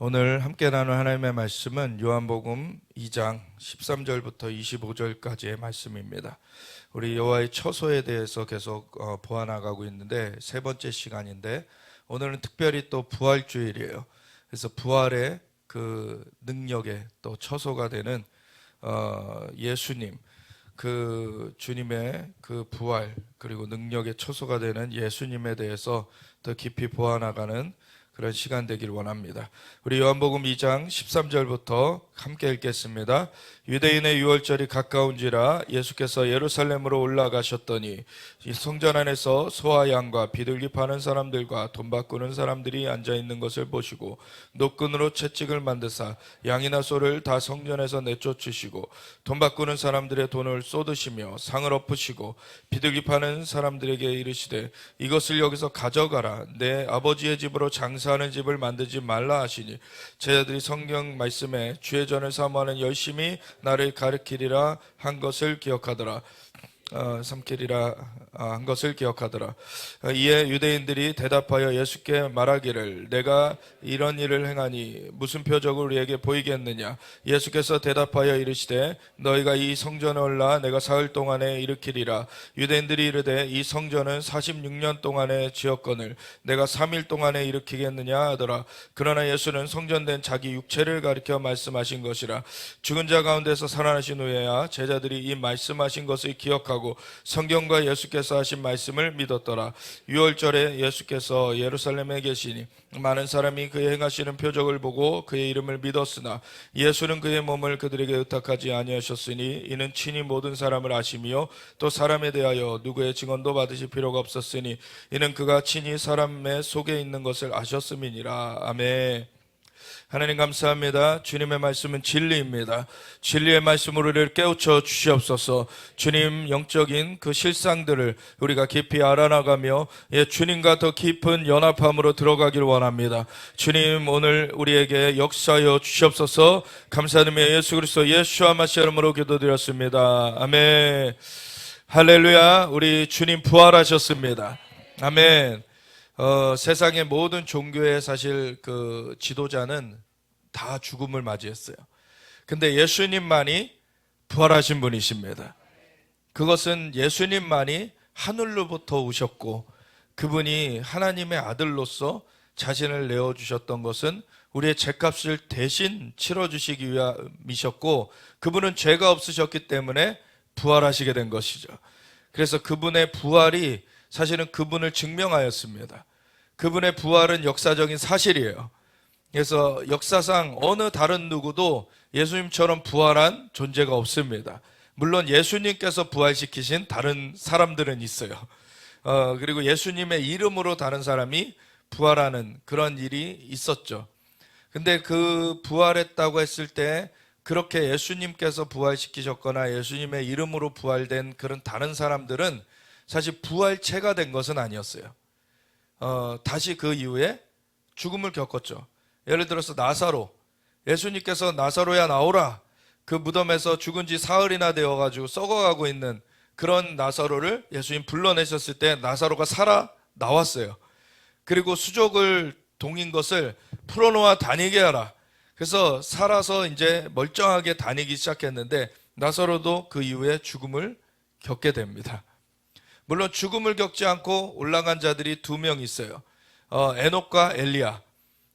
오늘 함께 나눌 하나님의 말씀은 요한복음 2장 13절부터 25절까지의 말씀입니다. 우리 여호와의 처소에 대해서 계속 보아나가고 있는데 세 번째 시간인데 오늘은 특별히 또 부활주일이에요. 그래서 부활의 그 능력의 또 처소가 되는 예수님, 그 주님의 그 부활 그리고 능력의 처소가 되는 예수님에 대해서 더 깊이 보아나가는 그런 시간 되길 원합니다. 우리 요한복음 2장 13절부터 함께 읽겠습니다. 유대인의 유월절이 가까운지라 예수께서 예루살렘으로 올라가셨더니 이 성전 안에서 소와 양과 비둘기 파는 사람들과 돈 바꾸는 사람들이 앉아있는 것을 보시고 노끈으로 채찍을 만드사 양이나 소를 다 성전에서 내쫓으시고 돈 바꾸는 사람들의 돈을 쏟으시며 상을 엎으시고 비둘기 파는 사람들에게 이르시되 이것을 여기서 가져가라. 내 아버지의 집으로 장사하는 집을 만들지 말라 하시니 제자들이 성경 말씀에 주의 전을 사모하는 열심히 나를 가르치리라 한 것을 기억하더라. 삼키리라 한 것을 기억하더라. 이에 유대인들이 대답하여 예수께 말하기를 내가 이런 일을 행하니 무슨 표적을 우리에게 보이겠느냐. 예수께서 대답하여 이르시되 너희가 이 성전에 올라 내가 사흘 동안에 일으키리라. 유대인들이 이르되 이 성전은 46년 동안에 지었거늘 내가 3일 동안에 일으키겠느냐 하더라. 그러나 예수는 성전된 자기 육체를 가리켜 말씀하신 것이라. 죽은 자 가운데서 살아나신 후에야 제자들이 이 말씀하신 것을 기억하고 성경과 예수께서 하신 말씀을 믿었더라. 유월절에 예수께서 예루살렘에 계시니 많은 사람이 그의 행하시는 표적을 보고 그의 이름을 믿었으나 예수는 그의 몸을 그들에게 의탁하지 아니하셨으니 이는 친히 모든 사람을 아시며 또 사람에 대하여 누구의 증언도 받으실 필요가 없었으니 이는 그가 친히 사람의 속에 있는 것을 아셨음이니라. 아멘. 하나님 감사합니다. 주님의 말씀은 진리입니다. 진리의 말씀으로 우리를 깨우쳐 주시옵소서. 주님 영적인 그 실상들을 우리가 깊이 알아나가며 주님과 더 깊은 연합함으로 들어가길 원합니다. 주님 오늘 우리에게 역사하여 주시옵소서. 감사드리며 예수 그리스도 예수와 마시아 이름으로 기도드렸습니다. 아멘. 할렐루야. 우리 주님 부활하셨습니다. 아멘. 세상의 모든 종교의 사실 그 지도자는 다 죽음을 맞이했어요. 근데 예수님만이 부활하신 분이십니다. 그것은 예수님만이 하늘로부터 오셨고 그분이 하나님의 아들로서 자신을 내어주셨던 것은 우리의 죄값을 대신 치러주시기 위함이셨고 그분은 죄가 없으셨기 때문에 부활하시게 된 것이죠. 그래서 그분의 부활이 사실은 그분을 증명하였습니다. 그분의 부활은 역사적인 사실이에요. 그래서 역사상 어느 다른 누구도 예수님처럼 부활한 존재가 없습니다. 물론 예수님께서 부활시키신 다른 사람들은 있어요. 그리고 예수님의 이름으로 다른 사람이 부활하는 그런 일이 있었죠. 근데 그 부활했다고 했을 때 그렇게 예수님께서 부활시키셨거나 예수님의 이름으로 부활된 그런 다른 사람들은 사실 부활체가 된 것은 아니었어요. 다시 그 이후에 죽음을 겪었죠. 예를 들어서 나사로, 예수님께서 나사로야 나오라. 그 무덤에서 죽은 지 사흘이나 되어가지고 썩어가고 있는 그런 나사로를 예수님 불러내셨을 때 나사로가 살아 나왔어요. 그리고 수족을 동인 것을 풀어놓아 다니게 하라. 그래서 살아서 이제 멀쩡하게 다니기 시작했는데 나사로도 그 이후에 죽음을 겪게 됩니다. 물론 죽음을 겪지 않고 올라간 자들이 2명 있어요. 에녹과 엘리야.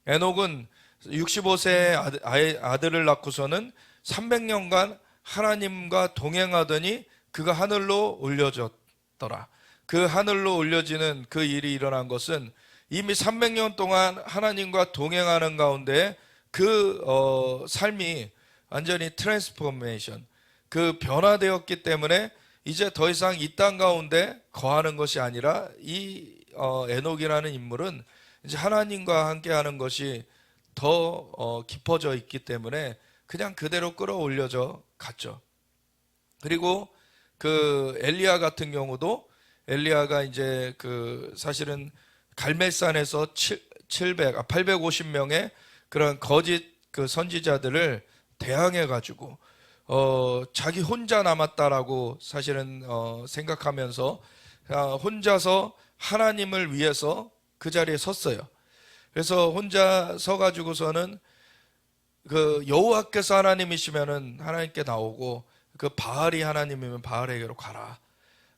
에녹은 65세의 아들을 낳고서는 300년간 하나님과 동행하더니 그가 하늘로 올려졌더라. 그 하늘로 올려지는 그 일이 일어난 것은 이미 300년 동안 하나님과 동행하는 가운데 그 삶이 완전히 트랜스포메이션, 그 변화되었기 때문에 이제 더 이상 이 땅 가운데 거하는 것이 아니라 이 에녹이라는 인물은 이제 하나님과 함께하는 것이 더 깊어져 있기 때문에 그냥 그대로 끌어올려져 갔죠. 그리고 그 엘리야 같은 경우도 엘리야가 이제 그 사실은 갈멜산에서 850명의 그런 거짓 그 선지자들을 대항해 가지고 자기 혼자 남았다라고 사실은 생각하면서 혼자서 하나님을 위해서 그 자리에 섰어요. 그래서 혼자 서가지고서는 그 여호와께서 하나님이시면은 하나님께 나오고, 그 바알이 하나님이면 바알에게로 가라.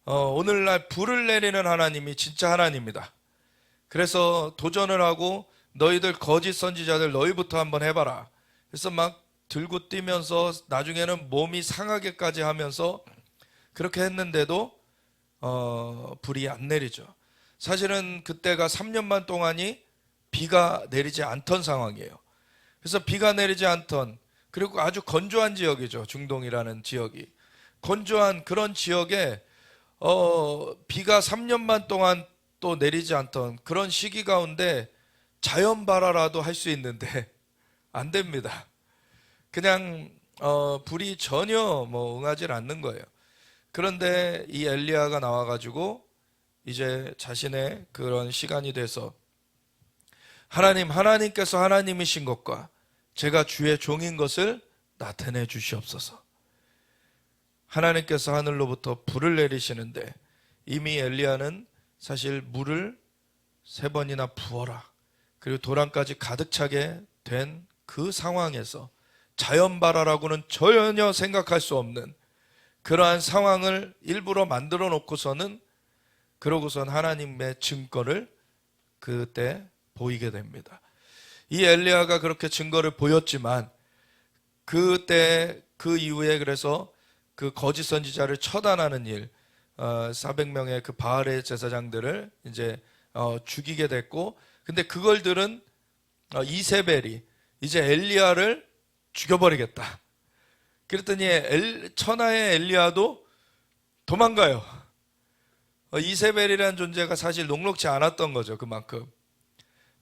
오늘날 불을 내리는 하나님이 진짜 하나님이다. 그래서 도전을 하고 너희들 거짓 선지자들 너희부터 한번 해봐라. 그래서 막 들고 뛰면서 나중에는 몸이 상하게까지 하면서 그렇게 했는데도 불이 안 내리죠. 사실은 그때가 3년만 동안이 비가 내리지 않던 상황이에요. 그래서 비가 내리지 않던, 그리고 아주 건조한 지역이죠. 중동이라는 지역이 건조한 그런 지역에 비가 3년만 동안 또 내리지 않던 그런 시기 가운데 자연 발화라도 할 수 있는데 안 됩니다. 그냥 불이 전혀 응하지 않는 거예요. 그런데 이 엘리야가 나와가지고 이제 자신의 그런 시간이 돼서 하나님께서 하나님이신 것과 제가 주의 종인 것을 나타내 주시옵소서. 하나님께서 하늘로부터 불을 내리시는데 이미 엘리야는 사실 물을 3번이나 부어라, 그리고 도랑까지 가득 차게 된 그 상황에서 자연발화라고는 전혀 생각할 수 없는 그러한 상황을 일부러 만들어 놓고서는, 그러고선 하나님의 증거를 그때 보이게 됩니다. 이 엘리야가 그렇게 증거를 보였지만 그때 그 이후에 그래서 그 거짓 선지자를 처단하는 일, 400명의 그 바알의 제사장들을 이제 죽이게 됐고, 근데 그걸 들은 이세벨이 이제 엘리야를 죽여버리겠다. 그랬더니 천하의 엘리야도 도망가요. 이세벨이라는 존재가 사실 녹록지 않았던 거죠, 그만큼.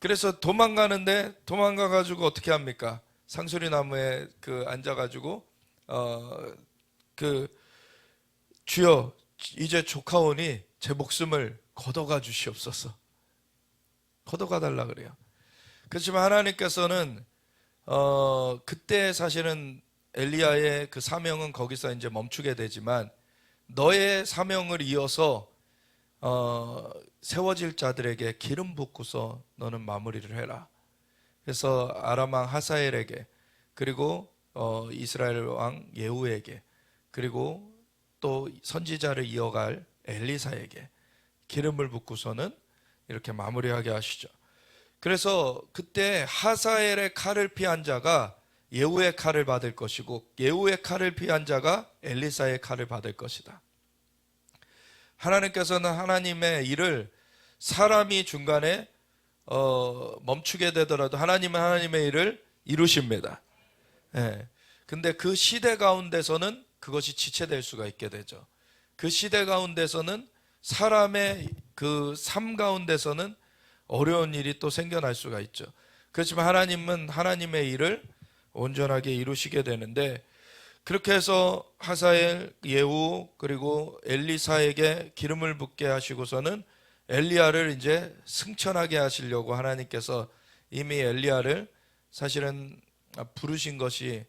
그래서 도망가가지고 어떻게 합니까? 상수리 나무에 앉아가지고 주여, 이제 조카오니 제 목숨을 걷어가 주시옵소서. 걷어가 달라 그래요. 그렇지만 하나님께서는 그때 사실은 엘리야의 그 사명은 거기서 이제 멈추게 되지만, 너의 사명을 이어서 세워질 자들에게 기름 붓고서 너는 마무리를 해라. 그래서 아람 왕 하사엘에게, 그리고 이스라엘 왕 예후에게, 그리고 또 선지자를 이어갈 엘리사에게 기름을 붓고서는 이렇게 마무리하게 하시죠. 그래서 그때 하사엘의 칼을 피한 자가 예후의 칼을 받을 것이고, 예후의 칼을 피한 자가 엘리사의 칼을 받을 것이다. 하나님께서는 하나님의 일을 사람이 중간에 멈추게 되더라도 하나님은 하나님의 일을 이루십니다. 예. 근데 그 시대 가운데서는 그것이 지체될 수가 있게 되죠. 그 시대 가운데서는 사람의 그 삶 가운데서는 어려운 일이 또 생겨날 수가 있죠. 그렇지만 하나님은 하나님의 일을 온전하게 이루시게 되는데, 그렇게 해서 하사엘, 예후, 그리고 엘리사에게 기름을 붓게 하시고서는 엘리야를 이제 승천하게 하시려고 하나님께서 이미 엘리야를 사실은 부르신 것이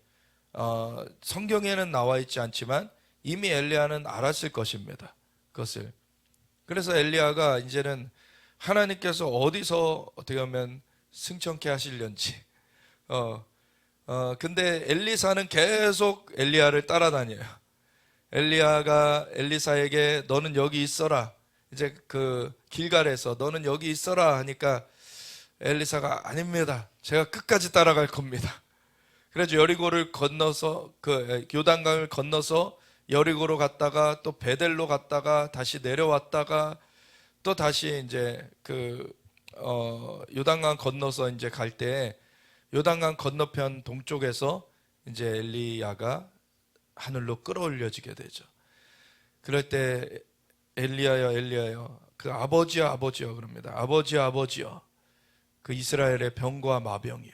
성경에는 나와 있지 않지만 이미 엘리야는 알았을 것입니다. 그것을. 그래서 엘리야가 이제는 하나님께서 어디서 어떻게 하면 승천케 하시려는지 근데 엘리사는 계속 엘리야를 따라다녀요. 엘리야가 엘리사에게 너는 여기 있어라, 이제 그 길갈에서 너는 여기 있어라 하니까 엘리사가 아닙니다, 제가 끝까지 따라갈 겁니다. 그래서 여리고를 건너서 그 요단강을 건너서 여리고로 갔다가 또 베델로 갔다가 다시 내려왔다가 또 다시 이제 요단강 건너서 이제 갈 때 요단강 건너편 동쪽에서 이제 엘리야가 하늘로 끌어올려지게 되죠. 그럴 때 엘리야여 엘리야여, 그 아버지여 아버지여 그럽니다. 아버지여 아버지여, 그 이스라엘의 병과 마병이요.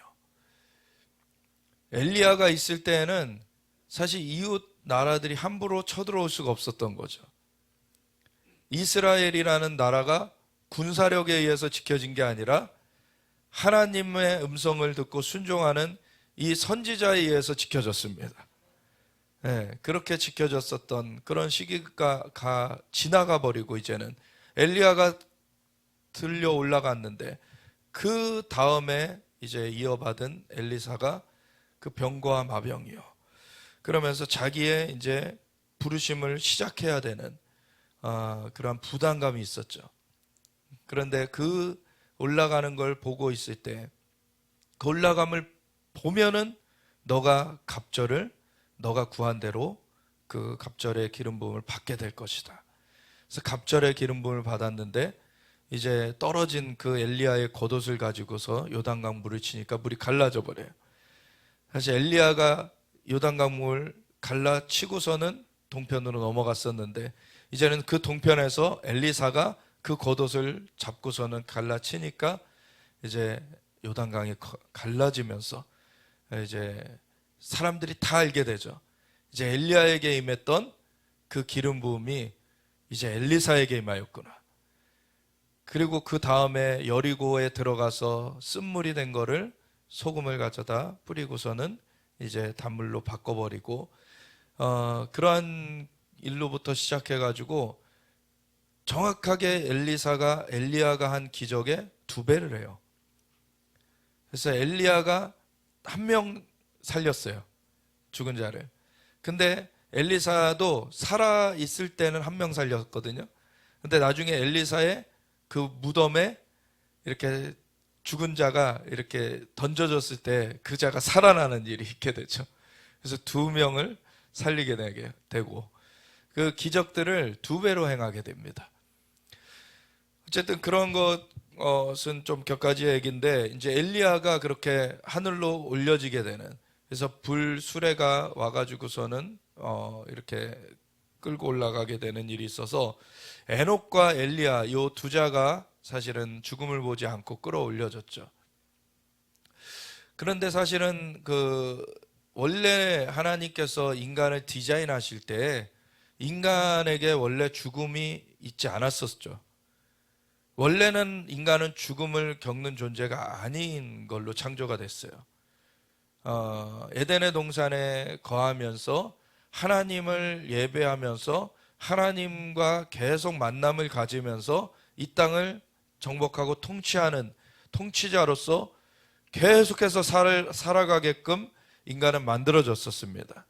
엘리야가 있을 때에는 사실 이웃 나라들이 함부로 쳐들어올 수가 없었던 거죠. 이스라엘이라는 나라가 군사력에 의해서 지켜진 게 아니라 하나님의 음성을 듣고 순종하는 이 선지자에 의해서 지켜졌습니다. 네, 그렇게 지켜졌었던 그런 시기가 지나가 버리고 이제는 엘리야가 들려 올라갔는데, 그 다음에 이제 이어받은 엘리사가 그 병과 마병이요. 그러면서 자기의 이제 부르심을 시작해야 되는 그런 부담감이 있었죠. 그런데 그 올라가는 걸 보고 있을 때 그 올라감을 보면은 너가 구한 대로 그 갑절의 기름 부음을 받게 될 것이다. 그래서 갑절의 기름 부음을 받았는데 이제 떨어진 그 엘리야의 겉옷을 가지고서 요단강 물을 치니까 물이 갈라져 버려요. 사실 엘리야가 요단강 물을 갈라치고서는 동편으로 넘어갔었는데 이제는 그 동편에서 엘리사가 그 겉옷을 잡고서는 갈라치니까 이제 요단강이 갈라지면서 이제 사람들이 다 알게 되죠. 이제 엘리야에게 임했던 그 기름 부음이 이제 엘리사에게 임하였구나. 그리고 그 다음에 여리고에 들어가서 쓴물이 된 거를 소금을 가져다 뿌리고서는 이제 단물로 바꿔버리고 그러한 일로부터 시작해가지고 정확하게 엘리야가 한 기적의 2배를 해요. 그래서 엘리야가 1명 살렸어요. 죽은 자를. 근데 엘리사도 살아 있을 때는 1명 살렸거든요. 근데 나중에 엘리사의 그 무덤에 이렇게 죽은 자가 이렇게 던져졌을 때 그 자가 살아나는 일이 있게 되죠. 그래서 2명을 살리게 되고 그 기적들을 2배로 행하게 됩니다. 어쨌든 그런 것은 좀 격가지의 얘기인데 이제 엘리야가 그렇게 하늘로 올려지게 되는, 그래서 불 수레가 와가지고서는 이렇게 끌고 올라가게 되는 일이 있어서 에녹과 엘리야 이 2자가 사실은 죽음을 보지 않고 끌어올려졌죠. 그런데 사실은 원래 하나님께서 인간을 디자인하실 때 인간에게 원래 죽음이 있지 않았었죠. 원래는 인간은 죽음을 겪는 존재가 아닌 걸로 창조가 됐어요. 에덴의 동산에 거하면서 하나님을 예배하면서 하나님과 계속 만남을 가지면서 이 땅을 정복하고 통치하는 통치자로서 계속해서 살아가게끔 인간은 만들어졌었습니다.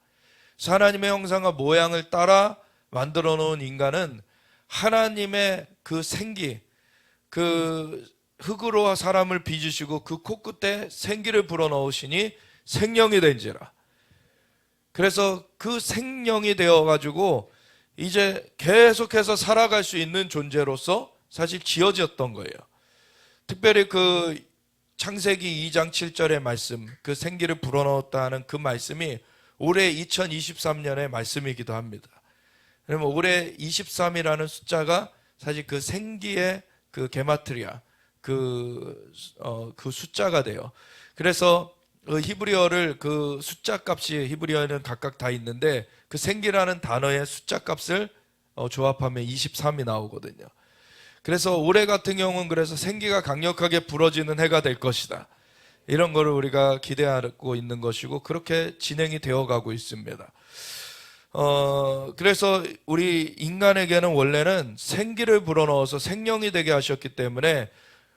하나님의 형상과 모양을 따라 만들어 놓은 인간은 하나님의 그 생기, 그 흙으로 사람을 빚으시고 그 코끝에 생기를 불어넣으시니 생명이 된지라. 그래서 그 생명이 되어가지고 이제 계속해서 살아갈 수 있는 존재로서 사실 지어졌던 거예요. 특별히 그 창세기 2장 7절의 말씀, 그 생기를 불어넣었다는 그 말씀이 올해 2023년의 말씀이기도 합니다. 그러면 올해 23이라는 숫자가 사실 그 생기의 그 게마트리아, 그 숫자가 돼요. 그래서 히브리어를 그 숫자 값이 히브리어에는 각각 다 있는데 그 생기라는 단어의 숫자 값을 조합하면 23이 나오거든요. 그래서 올해 같은 경우는 그래서 생기가 강력하게 불어지는 해가 될 것이다. 이런 거를 우리가 기대하고 있는 것이고 그렇게 진행이 되어 가고 있습니다. 그래서 우리 인간에게는 원래는 생기를 불어넣어서 생명이 되게 하셨기 때문에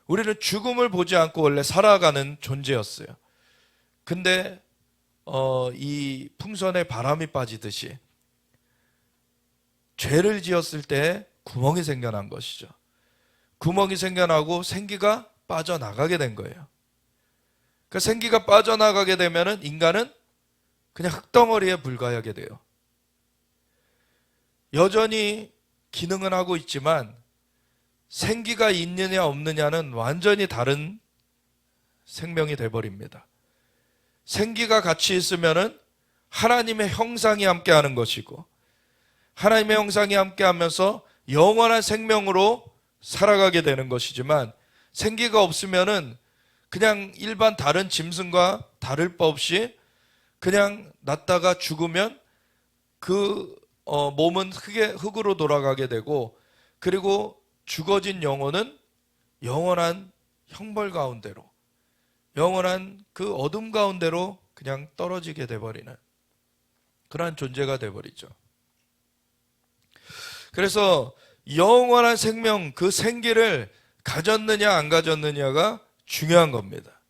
우리는 죽음을 보지 않고 원래 살아가는 존재였어요. 근데 이 풍선에 바람이 빠지듯이 죄를 지었을 때 구멍이 생겨난 것이죠. 구멍이 생겨나고 생기가 빠져나가게 된 거예요. 그 생기가 빠져나가게 되면은 인간은 그냥 흙덩어리에 불과하게 돼요. 여전히 기능은 하고 있지만 생기가 있느냐 없느냐는 완전히 다른 생명이 돼버립니다. 생기가 같이 있으면은 하나님의 형상이 함께하는 것이고 하나님의 형상이 함께하면서 영원한 생명으로 살아가게 되는 것이지만 생기가 없으면은 그냥 일반 다른 짐승과 다를 바 없이 그냥 났다가 죽으면 그 몸은 흙으로 돌아가게 되고 그리고 죽어진 영혼은 영원한 형벌 가운데로 영원한 그 어둠 가운데로 그냥 떨어지게 돼버리는 그러한 존재가 돼버리죠. 그래서 영원한 생명, 그 생기를 가졌느냐 안 가졌느냐가 중요한 겁니다.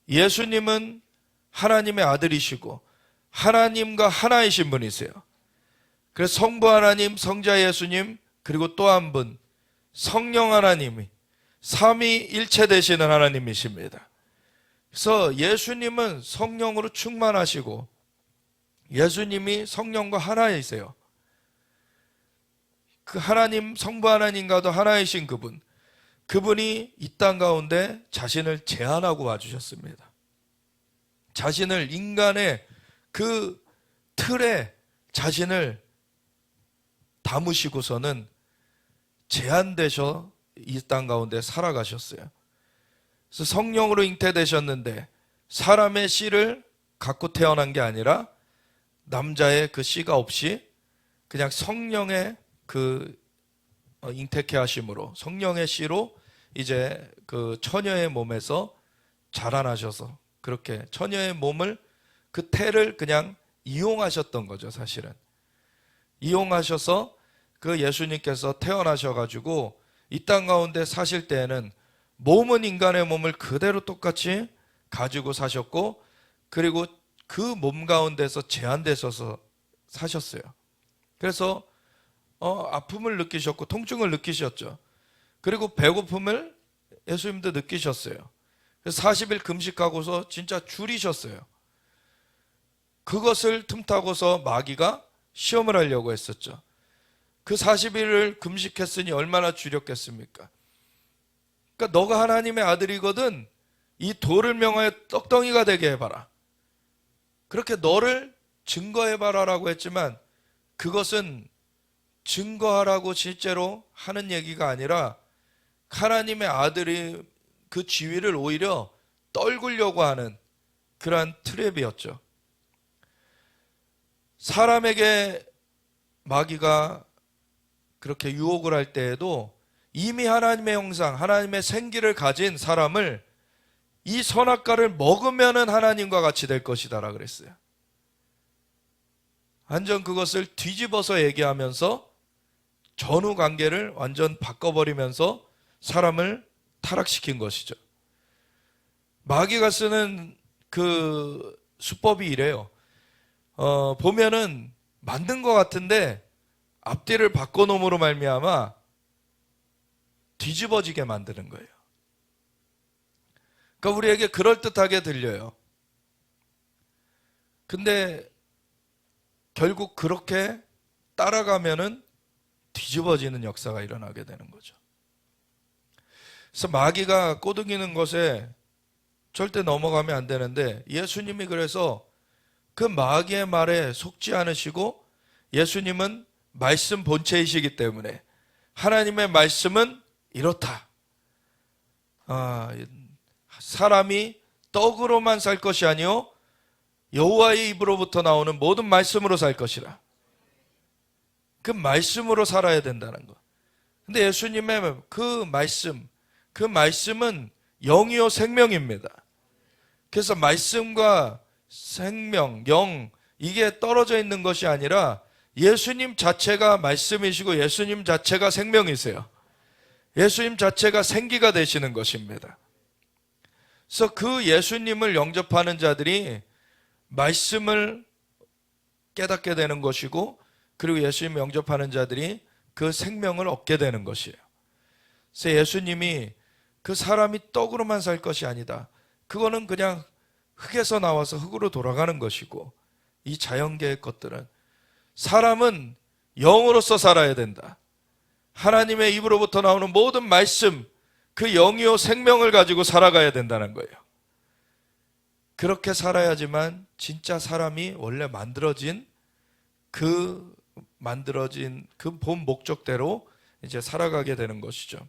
예수님은 하나님의 아들이시고 하나님과 하나이신 분이세요. 그래서 성부 하나님, 성자 예수님, 그리고 또 한 분 성령 하나님이 삼위일체 되시는 하나님이십니다. 그래서 예수님은 성령으로 충만하시고 예수님이 성령과 하나이세요. 그 하나님, 성부 하나님과도 하나이신 그분이 이 땅 가운데 자신을 제한하고 와주셨습니다. 자신을 인간의 그 틀에 자신을 담으시고서는 제한되셔 이 땅 가운데 살아가셨어요. 그래서 성령으로 잉태되셨는데 사람의 씨를 갖고 태어난 게 아니라 남자의 그 씨가 없이 그냥 성령의 그 잉태케 하심으로 성령의 씨로 이제 그 처녀의 몸에서 자라나셔서 그렇게 처녀의 몸을 그 태를 그냥 이용하셨던 거죠. 사실은 이용하셔서 그 예수님께서 태어나셔가지고 이 땅 가운데 사실 때에는 몸은 인간의 몸을 그대로 똑같이 가지고 사셨고 그리고 그 몸 가운데서 제한되셔서 사셨어요. 그래서 아픔을 느끼셨고 통증을 느끼셨죠. 그리고 배고픔을 예수님도 느끼셨어요. 그래서 40일 금식하고서 진짜 줄이셨어요. 그것을 틈타고서 마귀가 시험을 하려고 했었죠. 그 40일을 금식했으니 얼마나 줄였겠습니까? 그러니까 너가 하나님의 아들이거든 이 돌을 명하여 떡덩이가 되게 해봐라. 그렇게 너를 증거해봐라 라고 했지만 그것은 증거하라고 실제로 하는 얘기가 아니라 하나님의 아들이 그 지위를 오히려 떨구려고 하는 그러한 트랩이었죠. 사람에게 마귀가 그렇게 유혹을 할 때에도 이미 하나님의 형상, 하나님의 생기를 가진 사람을 이 선악과를 먹으면은 하나님과 같이 될 것이다라 그랬어요. 완전 그것을 뒤집어서 얘기하면서 전후 관계를 완전 바꿔버리면서 사람을 타락시킨 것이죠. 마귀가 쓰는 그 수법이 이래요. 보면은 맞는 것 같은데 앞뒤를 바꿔놓음으로 말미암아 뒤집어지게 만드는 거예요. 그러니까 우리에게 그럴듯하게 들려요. 근데 결국 그렇게 따라가면은 뒤집어지는 역사가 일어나게 되는 거죠. 그래서 마귀가 꼬드기는 것에 절대 넘어가면 안 되는데 예수님이 그래서 그 마귀의 말에 속지 않으시고 예수님은 말씀 본체이시기 때문에 하나님의 말씀은 이렇다. 사람이 떡으로만 살 것이 아니요 여호와의 입으로부터 나오는 모든 말씀으로 살 것이라. 그 말씀으로 살아야 된다는 것. 근데 예수님의 그 말씀은 영이요 생명입니다. 그래서 말씀과 생명, 영 이게 떨어져 있는 것이 아니라 예수님 자체가 말씀이시고 예수님 자체가 생명이세요. 예수님 자체가 생기가 되시는 것입니다. 그래서 그 예수님을 영접하는 자들이 말씀을 깨닫게 되는 것이고 그리고 예수님 영접하는 자들이 그 생명을 얻게 되는 것이에요. 그래서 예수님이 그 사람이 떡으로만 살 것이 아니다. 그거는 그냥 흙에서 나와서 흙으로 돌아가는 것이고 이 자연계의 것들은 사람은 영으로서 살아야 된다. 하나님의 입으로부터 나오는 모든 말씀 그 영이요 생명을 가지고 살아가야 된다는 거예요. 그렇게 살아야지만 진짜 사람이 원래 만들어진 그 본 목적대로 이제 살아가게 되는 것이죠.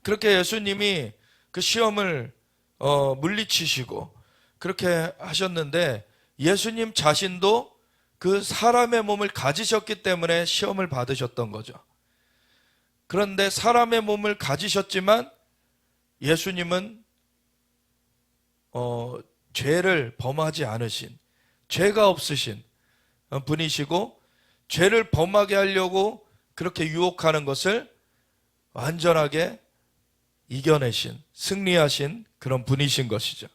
그렇게 예수님이 그 시험을 물리치시고 그렇게 하셨는데 예수님 자신도 그 사람의 몸을 가지셨기 때문에 시험을 받으셨던 거죠. 그런데 사람의 몸을 가지셨지만 예수님은 죄를 범하지 않으신, 죄가 없으신 분이시고 죄를 범하게 하려고 그렇게 유혹하는 것을 완전하게 이겨내신, 승리하신 그런 분이신 것이죠.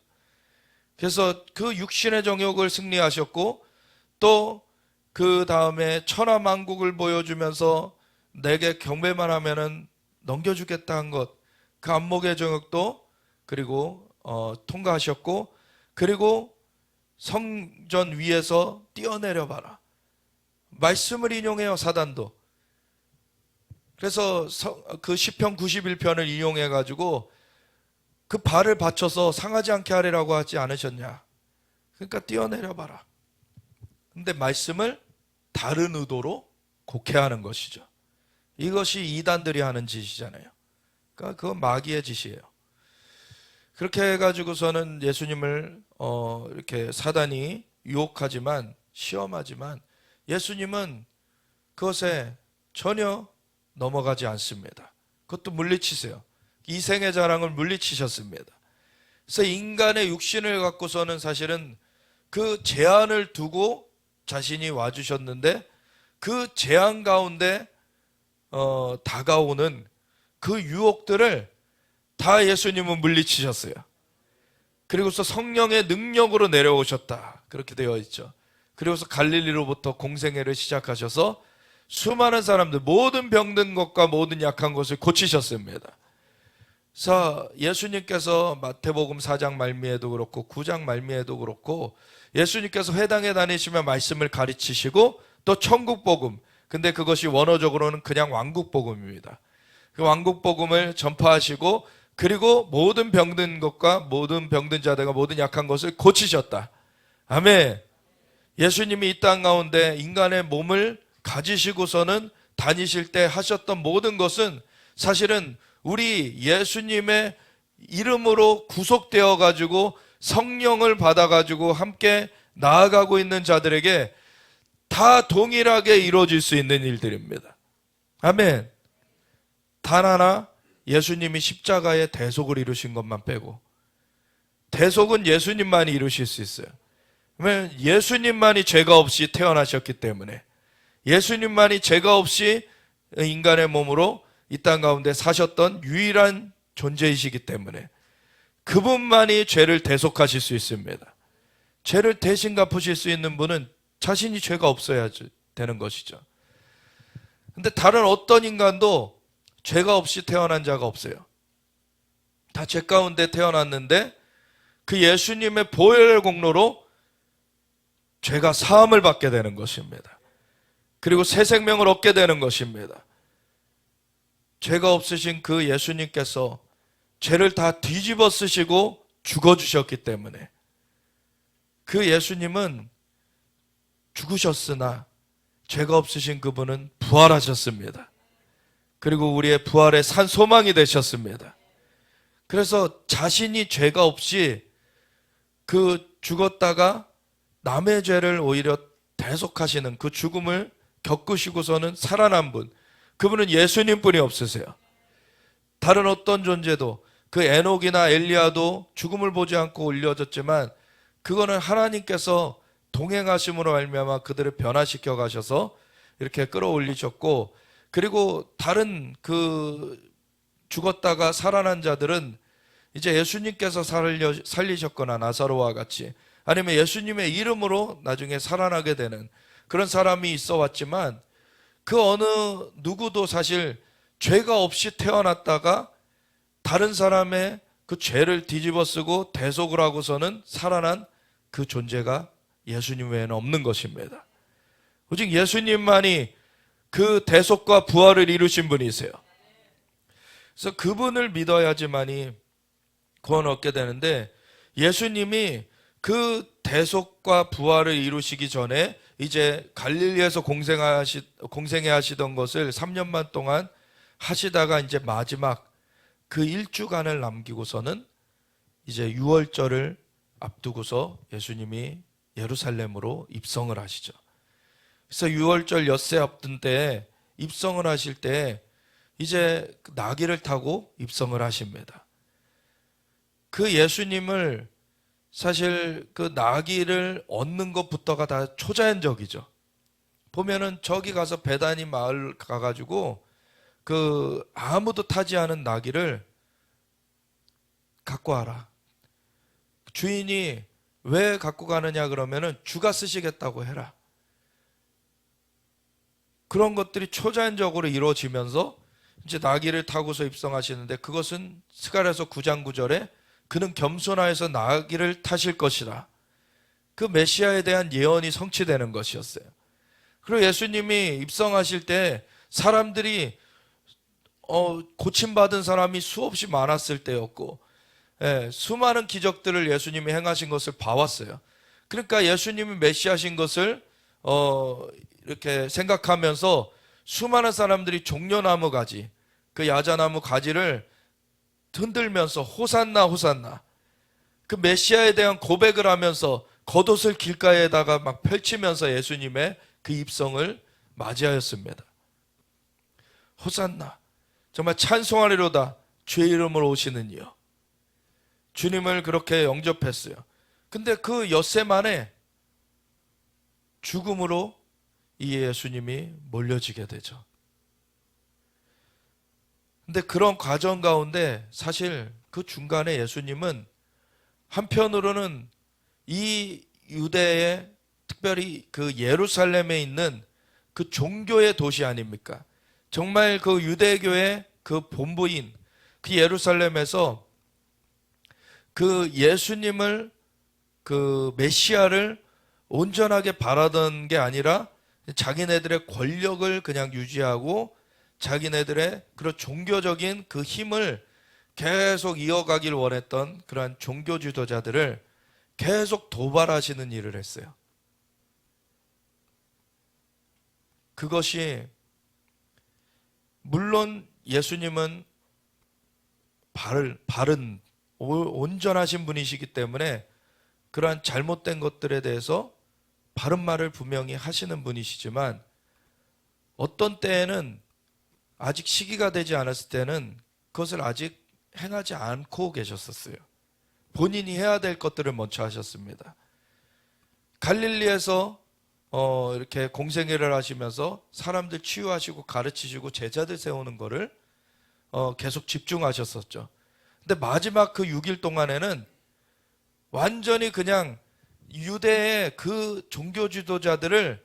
그래서 그 육신의 정욕을 승리하셨고 또 그 다음에 천하만국을 보여주면서 내게 경배만 하면은 넘겨주겠다 한 것, 그 안목의 정욕도 그리고 통과하셨고, 그리고 성전 위에서 뛰어내려 봐라. 말씀을 인용해요, 사단도. 그래서 그 시편 91편을 인용해 가지고 그 발을 받쳐서 상하지 않게 하리라고 하지 않으셨냐. 그러니까 뛰어내려 봐라. 근데 말씀을 다른 의도로 곡해하는 것이죠. 이것이 이단들이 하는 짓이잖아요. 그러니까 그건 마귀의 짓이에요. 그렇게 해가지고서는 예수님을 이렇게 사단이 유혹하지만, 시험하지만 예수님은 그것에 전혀 넘어가지 않습니다. 그것도 물리치세요. 이생의 자랑을 물리치셨습니다. 그래서 인간의 육신을 갖고서는 사실은 그 제한을 두고 자신이 와주셨는데, 그 제한 가운데 다가오는 그 유혹들을 다 예수님은 물리치셨어요. 그리고서 성령의 능력으로 내려오셨다, 그렇게 되어 있죠. 그리고서 갈릴리로부터 공생애를 시작하셔서 수많은 사람들, 모든 병든 것과 모든 약한 것을 고치셨습니다. 그래서 예수님께서 마태복음 4장 말미에도 그렇고 9장 말미에도 그렇고 예수님께서 회당에 다니시며 말씀을 가르치시고 또 천국복음, 근데 그것이 원어적으로는 그냥 왕국복음입니다. 그 왕국복음을 전파하시고 그리고 모든 병든 것과 모든 병든 자들과 모든 약한 것을 고치셨다. 아멘. 예수님이 이 땅 가운데 인간의 몸을 가지시고서는 다니실 때 하셨던 모든 것은 사실은 우리 예수님의 이름으로 구속되어 가지고 성령을 받아 가지고 함께 나아가고 있는 자들에게 다 동일하게 이루어질 수 있는 일들입니다. 아멘. 단 하나, 예수님이 십자가의 대속을 이루신 것만 빼고, 대속은 예수님만이 이루실 수 있어요. 왜냐하면 예수님만이 죄가 없이 태어나셨기 때문에, 예수님만이 죄가 없이 인간의 몸으로 이 땅 가운데 사셨던 유일한 존재이시기 때문에 그분만이 죄를 대속하실 수 있습니다. 죄를 대신 갚으실 수 있는 분은 자신이 죄가 없어야 되는 것이죠. 근데 다른 어떤 인간도 죄가 없이 태어난 자가 없어요. 다 죄 가운데 태어났는데 그 예수님의 보혈의 공로로 죄가 사함을 받게 되는 것입니다. 그리고 새 생명을 얻게 되는 것입니다. 죄가 없으신 그 예수님께서 죄를 다 뒤집어 쓰시고 죽어주셨기 때문에 그 예수님은 죽으셨으나 죄가 없으신 그분은 부활하셨습니다. 그리고 우리의 부활의 산 소망이 되셨습니다. 그래서 자신이 죄가 없이 그 죽었다가 남의 죄를 오히려 대속하시는 그 죽음을 겪으시고서는 살아난 분, 그분은 예수님뿐이 없으세요. 다른 어떤 존재도, 그 에녹이나 엘리야도 죽음을 보지 않고 올려졌지만 그거는 하나님께서 동행하심으로 말미암아 그들을 변화시켜 가셔서 이렇게 끌어올리셨고, 그리고 다른 그 죽었다가 살아난 자들은 이제 예수님께서 살리셨거나 나사로와 같이, 아니면 예수님의 이름으로 나중에 살아나게 되는 그런 사람이 있어 왔지만, 그 어느 누구도 사실 죄가 없이 태어났다가 다른 사람의 그 죄를 뒤집어 쓰고 대속을 하고서는 살아난 그 존재가 예수님 외에는 없는 것입니다. 오직 예수님만이 그 대속과 부활을 이루신 분이세요. 그래서 그분을 믿어야지만이 구원을 얻게 되는데, 예수님이 그 대속과 부활을 이루시기 전에 이제 갈릴리에서 공생애 하시던 것을 3년만 동안 하시다가 이제 마지막 그 1주간을 남기고서는 이제 유월절을 앞두고서 예수님이 예루살렘으로 입성을 하시죠. 그래서 유월절 엿새 앞둔 때에 입성을 하실 때 이제 나귀를 타고 입성을 하십니다. 그 예수님을 사실 그 나귀를 얻는 것부터가 다 초자연적이죠. 보면은 저기 가서 베다니 마을 가가지고 그 아무도 타지 않은 나귀를 갖고 와라. 주인이 왜 갖고 가느냐 그러면은 주가 쓰시겠다고 해라. 그런 것들이 초자연적으로 이루어지면서 이제 나귀를 타고서 입성하시는데, 그것은 스가랴서 9장 9절에 그는 겸손하여서 나귀를 타실 것이라, 그 메시아에 대한 예언이 성취되는 것이었어요. 그리고 예수님이 입성하실 때 사람들이 고침받은 사람이 수없이 많았을 때였고, 수많은 기적들을 예수님이 행하신 것을 봐왔어요. 그러니까 예수님이 메시아신 것을 이렇게 생각하면서 수많은 사람들이 종려나무 가지, 그 야자나무 가지를 흔들면서 호산나 호산나, 그 메시아에 대한 고백을 하면서 겉옷을 길가에다가 막 펼치면서 예수님의 그 입성을 맞이하였습니다. 호산나, 정말 찬송하리로다 주의 이름으로 오시는 이여. 주님을 그렇게 영접했어요. 근데 그 엿새 만에 죽음으로 이 예수님이 몰려지게 되죠. 근데 그런 과정 가운데 사실 그 중간에 예수님은 한편으로는 이 유대의, 특별히 그 예루살렘에 있는 그 종교의 도시 아닙니까? 정말 그 유대교의 그 본부인 그 예루살렘에서 그 예수님을, 그 메시아를 온전하게 바라던 게 아니라 자기네들의 권력을 그냥 유지하고 자기네들의 그런 종교적인 그 힘을 계속 이어가길 원했던 그러한 종교 지도자들을 계속 도발하시는 일을 했어요. 그것이, 물론 예수님은 바른 온전하신 분이시기 때문에 그러한 잘못된 것들에 대해서 바른 말을 분명히 하시는 분이시지만, 어떤 때에는 아직 시기가 되지 않았을 때는 그것을 아직 행하지 않고 계셨었어요. 본인이 해야 될 것들을 먼저 하셨습니다. 갈릴리에서 이렇게 공생애를 하시면서 사람들 치유하시고 가르치시고 제자들 세우는 거를 계속 집중하셨었죠. 근데 마지막 그 6일 동안에는 완전히 그냥 유대의 그 종교 지도자들을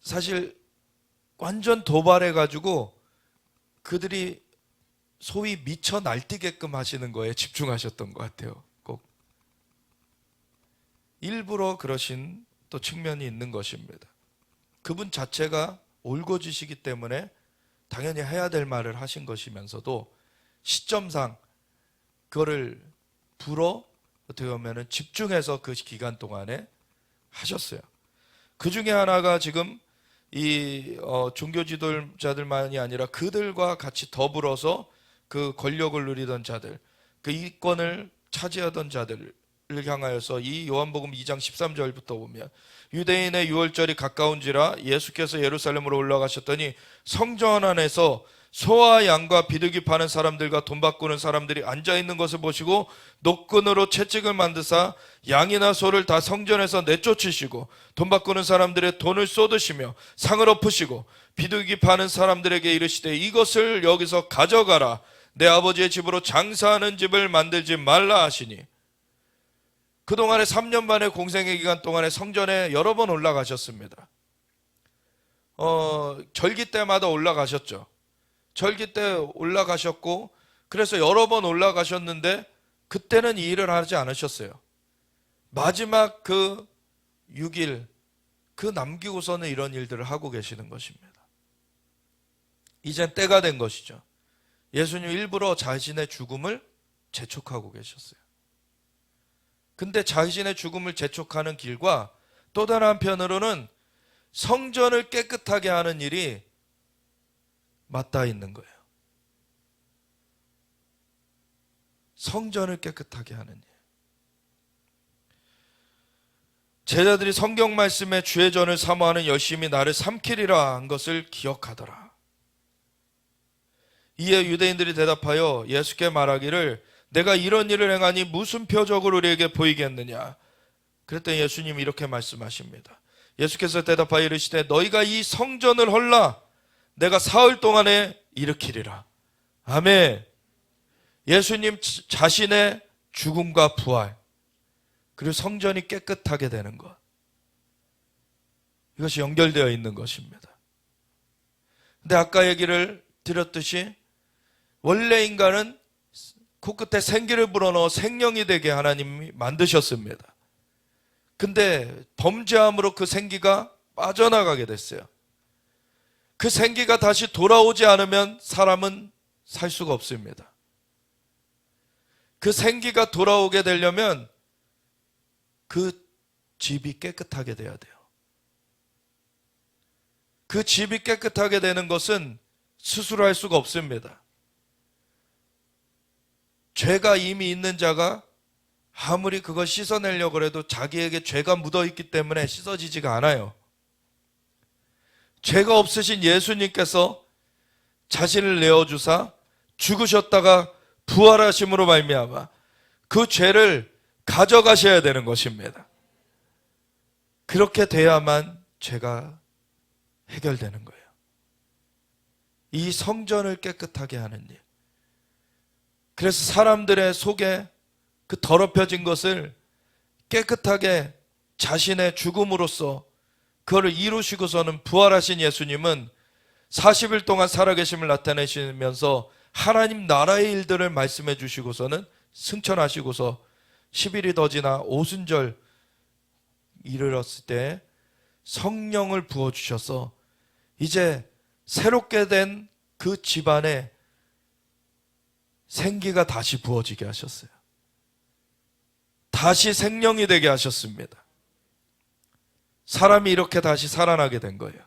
사실 완전 도발해가지고 그들이 소위 미쳐 날뛰게끔 하시는 거에 집중하셨던 것 같아요. 꼭 일부러 그러신 또 측면이 있는 것입니다. 그분 자체가 올고지시기 때문에 당연히 해야 될 말을 하신 것이면서도 시점상 그거를 불어 어떻게 보면 집중해서 그 기간 동안에 하셨어요. 그 중에 하나가 지금 이 종교 지도자들만이 아니라 그들과 같이 더불어서 그 권력을 누리던 자들, 그 이권을 차지하던 자들을 향하여서 이 요한복음 2장 13절부터 보면, 유대인의 유월절이 가까운지라 예수께서 예루살렘으로 올라가셨더니 성전 안에서 소와 양과 비둘기 파는 사람들과 돈 바꾸는 사람들이 앉아있는 것을 보시고 노끈으로 채찍을 만드사 양이나 소를 다 성전에서 내쫓으시고 돈 바꾸는 사람들의 돈을 쏟으시며 상을 엎으시고 비둘기 파는 사람들에게 이르시되 이것을 여기서 가져가라, 내 아버지의 집으로 장사하는 집을 만들지 말라 하시니. 그동안에 3년 반의 공생의 기간 동안에 성전에 여러 번 올라가셨습니다. 절기 때마다 올라가셨죠. 절기 때 올라가셨고, 그래서 여러 번 올라가셨는데 그때는 이 일을 하지 않으셨어요. 마지막 그 6일 그 남기고서는 이런 일들을 하고 계시는 것입니다. 이젠 때가 된 것이죠. 예수님 일부러 자신의 죽음을 재촉하고 계셨어요. 근데 자신의 죽음을 재촉하는 길과 또 다른 한편으로는 성전을 깨끗하게 하는 일이 맞닿아 있는 거예요. 성전을 깨끗하게 하는 일. 제자들이 성경 말씀에 주의 전을 사모하는 열심히 나를 삼키리라 한 것을 기억하더라. 이에 유대인들이 대답하여 예수께 말하기를 내가 이런 일을 행하니 무슨 표적을 우리에게 보이겠느냐. 그랬더니 예수님이 이렇게 말씀하십니다. 예수께서 대답하여 이르시되 너희가 이 성전을 헐라 내가 사흘 동안에 일으키리라. 아멘. 예수님 자신의 죽음과 부활, 그리고 성전이 깨끗하게 되는 것, 이것이 연결되어 있는 것입니다. 근데 아까 얘기를 드렸듯이 원래 인간은 코끝에 생기를 불어넣어 생명이 되게 하나님이 만드셨습니다. 근데 범죄함으로 그 생기가 빠져나가게 됐어요. 그 생기가 다시 돌아오지 않으면 사람은 살 수가 없습니다. 그 생기가 돌아오게 되려면 그 집이 깨끗하게 돼야 돼요. 그 집이 깨끗하게 되는 것은 스스로 할 수가 없습니다. 죄가 이미 있는 자가 아무리 그걸 씻어내려고 해도 자기에게 죄가 묻어있기 때문에 씻어지지가 않아요. 죄가 없으신 예수님께서 자신을 내어주사 죽으셨다가 부활하심으로 말미암아 그 죄를 가져가셔야 되는 것입니다. 그렇게 돼야만 죄가 해결되는 거예요. 이 성전을 깨끗하게 하는 일. 그래서 사람들의 속에 그 더럽혀진 것을 깨끗하게 자신의 죽음으로써 그거를 이루시고서는 부활하신 예수님은 40일 동안 살아계심을 나타내시면서 하나님 나라의 일들을 말씀해 주시고서는 승천하시고서 10일이 더 지나 오순절 이르렀을 때 성령을 부어주셔서 이제 새롭게 된 그 집안에 생기가 다시 부어지게 하셨어요. 다시 생명이 되게 하셨습니다. 사람이 이렇게 다시 살아나게 된 거예요.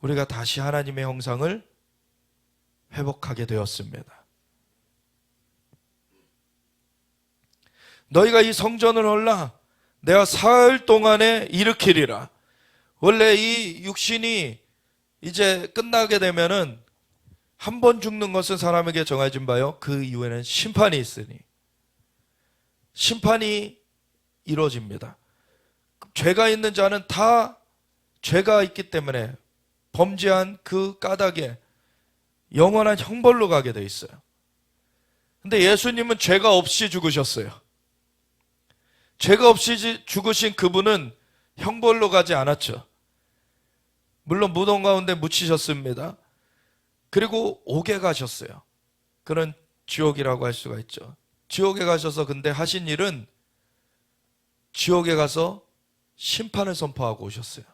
우리가 다시 하나님의 형상을 회복하게 되었습니다. 너희가 이 성전을 헐라 내가 사흘 동안에 일으키리라. 원래 이 육신이 이제 끝나게 되면은 한 번 죽는 것은 사람에게 정해진 바요. 그 이후에는 심판이 있으니 심판이 이루어집니다. 죄가 있는 자는 다 죄가 있기 때문에 범죄한 그 까닭에 영원한 형벌로 가게 돼 있어요. 근데 예수님은 죄가 없이 죽으셨어요. 죄가 없이 죽으신 그분은 형벌로 가지 않았죠. 물론 무덤 가운데 묻히셨습니다. 그리고 옥에 가셨어요. 그런 지옥이라고 할 수가 있죠. 지옥에 가셔서 근데 하신 일은 지옥에 가서 심판을 선포하고 오셨어요.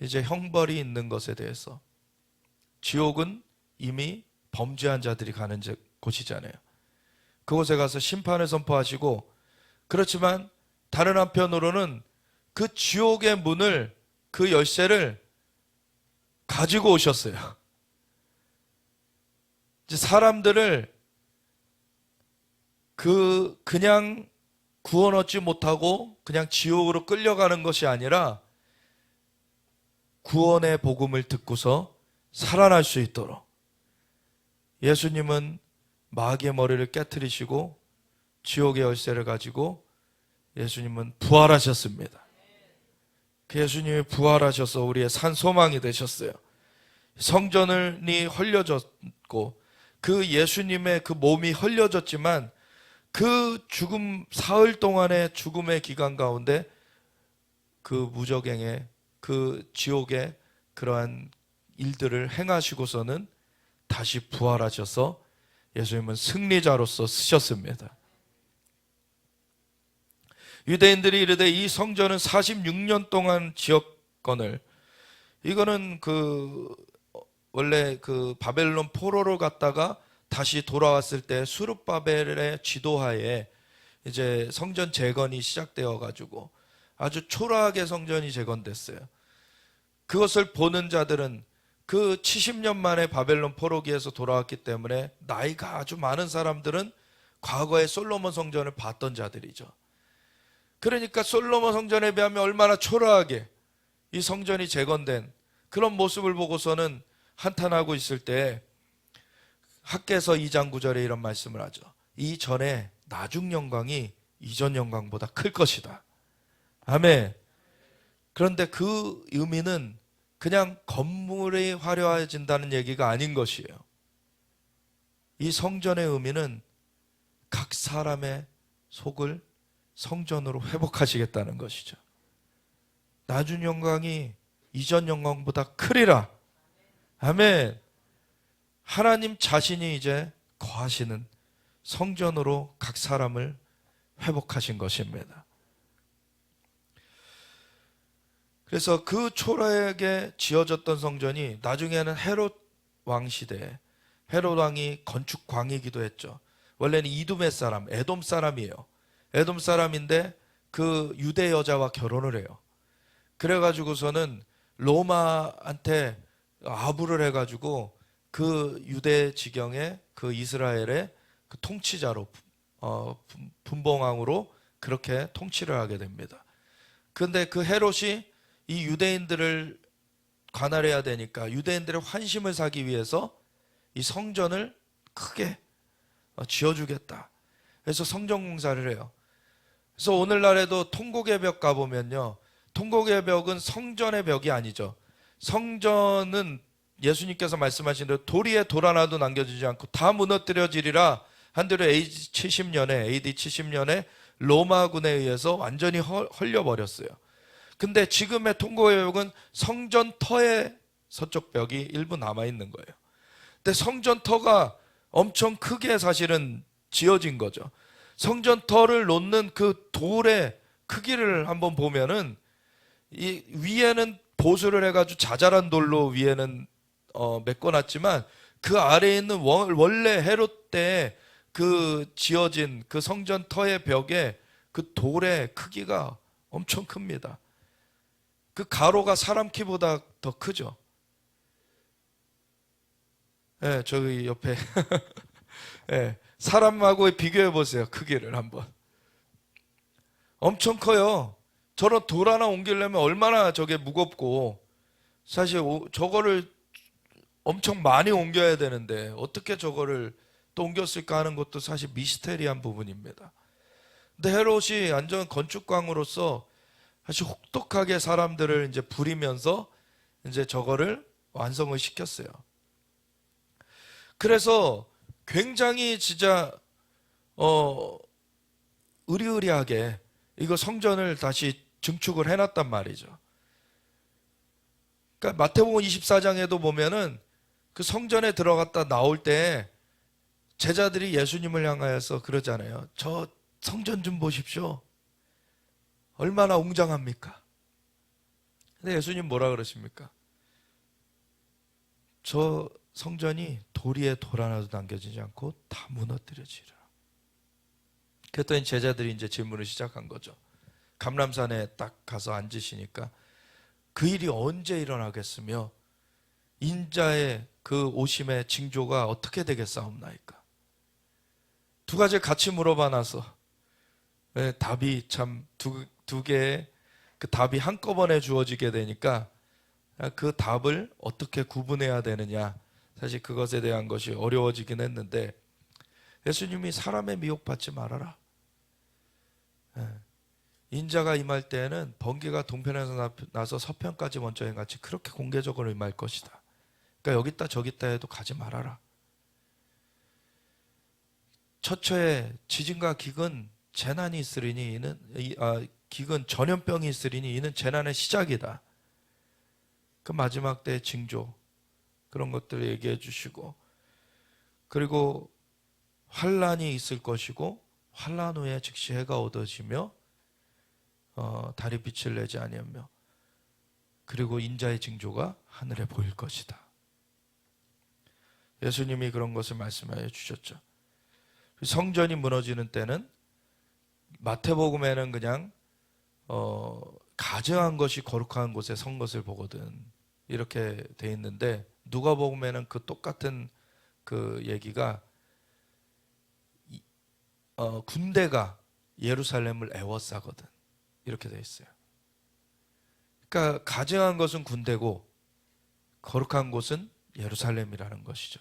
이제 형벌이 있는 것에 대해서. 지옥은 이미 범죄한 자들이 가는 곳이잖아요. 그곳에 가서 심판을 선포하시고, 그렇지만 다른 한편으로는 그 지옥의 문을, 그 열쇠를 가지고 오셨어요. 이제 사람들을 그냥 구원 얻지 못하고 그냥 지옥으로 끌려가는 것이 아니라 구원의 복음을 듣고서 살아날 수 있도록 예수님은 마귀의 머리를 깨트리시고 지옥의 열쇠를 가지고 예수님은 부활하셨습니다. 그 예수님이 부활하셔서 우리의 산 소망이 되셨어요. 성전이 헐려졌고 그 예수님의 그 몸이 헐려졌지만 그 죽음, 사흘 동안의 죽음의 기간 가운데 그 무저갱의 그 지옥의 그러한 일들을 행하시고서는 다시 부활하셔서 예수님은 승리자로서 쓰셨습니다. 유대인들이 이르되 이 성전은 46년 동안 지었거늘, 이거는 원래 바벨론 포로로 갔다가 다시 돌아왔을 때 수룹바벨의 지도하에 이제 성전 재건이 시작되어 가지고 아주 초라하게 성전이 재건됐어요. 그것을 보는 자들은 그 70년 만에 바벨론 포로기에서 돌아왔기 때문에 나이가 아주 많은 사람들은 과거에 솔로몬 성전을 봤던 자들이죠. 그러니까 솔로몬 성전에 비하면 얼마나 초라하게 이 성전이 재건된 그런 모습을 보고서는 한탄하고 있을 때 학개서 2장 9절에 이런 말씀을 하죠. 이전에 나중 영광이 이전 영광보다 클 것이다. 아멘. 그런데 그 의미는 그냥 건물이 화려해진다는 얘기가 아닌 것이에요. 이 성전의 의미는 각 사람의 속을 성전으로 회복하시겠다는 것이죠. 나중 영광이 이전 영광보다 크리라. 아멘. 하나님 자신이 이제 거하시는 성전으로 각 사람을 회복하신 것입니다. 그래서 그 초라하게 지어졌던 성전이 나중에는 헤롯 왕 시대에 헤롯 왕이 건축 광이기도 했죠. 원래는 이두메 사람, 에돔 사람이에요. 에돔 사람인데 그 유대 여자와 결혼을 해요. 그래가지고서는 로마한테 아부를 해가지고 그 유대 지경의 그 이스라엘의 그 통치자로 분봉왕으로 그렇게 통치를 하게 됩니다. 그런데 그 헤롯이 이 유대인들을 관할해야 되니까 유대인들의 환심을 사기 위해서 이 성전을 크게 지어주겠다. 그래서 성전 공사를 해요. 그래서 오늘날에도 통곡의 벽 가보면요, 통곡의 벽은 성전의 벽이 아니죠. 성전은 예수님께서 말씀하신 대로 돌 위에 돌 하나도 남겨지지 않고 다 무너뜨려지리라 한 대로 AD 70년에 로마군에 의해서 완전히 헐려버렸어요. 근데 지금의 통곡의 벽은 성전 터의 서쪽 벽이 일부 남아있는 거예요. 근데 성전 터가 엄청 크게 사실은 지어진 거죠. 성전 터를 놓는 그 돌의 크기를 한번 보면은 이 위에는 보수를 해가지고 자잘한 돌로 위에는 메꿔놨지만 그 아래에 있는 원래 헤롯 때 그 지어진 그 성전 터의 벽에 그 돌의 크기가 엄청 큽니다. 그 가로가 사람 키보다 더 크죠. 네, 저기 옆에 네, 사람하고 비교해 보세요. 크기를 한번. 엄청 커요. 저런 돌 하나 옮기려면 얼마나 저게 무겁고, 사실 저거를 엄청 많이 옮겨야 되는데 어떻게 저거를 또 옮겼을까 하는 것도 사실 미스테리한 부분입니다. 근데 헤롯이 완전 건축광으로서 아주 혹독하게 사람들을 이제 부리면서 이제 저거를 완성을 시켰어요. 그래서 굉장히 진짜 의리의리하게 이거 성전을 다시 증축을 해놨단 말이죠. 그러니까 마태복음 24장에도 보면은 그 성전에 들어갔다 나올 때 제자들이 예수님을 향하여서 그러잖아요. 저 성전 좀 보십시오. 얼마나 웅장합니까? 근데 예수님 뭐라 그러십니까? 저 성전이 돌 위에 돌 하나도 남겨지지 않고 다 무너뜨려지리라. 그랬더니 제자들이 이제 질문을 시작한 거죠. 감람산에 딱 가서 앉으시니까 그 일이 언제 일어나겠으며 인자의 그 오심의 징조가 어떻게 되겠사옵나이까? 두 가지를 같이 물어봐 놔서 답이 참 두 개의 그 답이 한꺼번에 주어지게 되니까 그 답을 어떻게 구분해야 되느냐, 사실 그것에 대한 것이 어려워지긴 했는데 예수님이 사람의 미혹받지 말아라. 인자가 임할 때에는 번개가 동편에서 나서 서편까지 먼저 행같이 그렇게 공개적으로 임할 것이다. 그러니까 여기 있다 저기 있다 해도 가지 말아라. 처처에 지진과 기근 재난이 있으리니 이는 기근 전염병이 있으리니 이는 재난의 시작이다. 그 마지막 때의 징조 그런 것들을 얘기해 주시고, 그리고 환란이 있을 것이고 환란 후에 즉시 해가 어두워지며 달이 빛을 내지 아니하며 그리고 인자의 징조가 하늘에 보일 것이다. 예수님이 그런 것을 말씀하여 주셨죠. 성전이 무너지는 때는 마태복음에는 그냥 가증한 것이 거룩한 곳에 선 것을 보거든 이렇게 돼 있는데, 누가복음에는 그 똑같은 그 얘기가 군대가 예루살렘을 애워싸거든 이렇게 돼 있어요. 그러니까 가증한 것은 군대고 거룩한 곳은 예루살렘이라는 것이죠.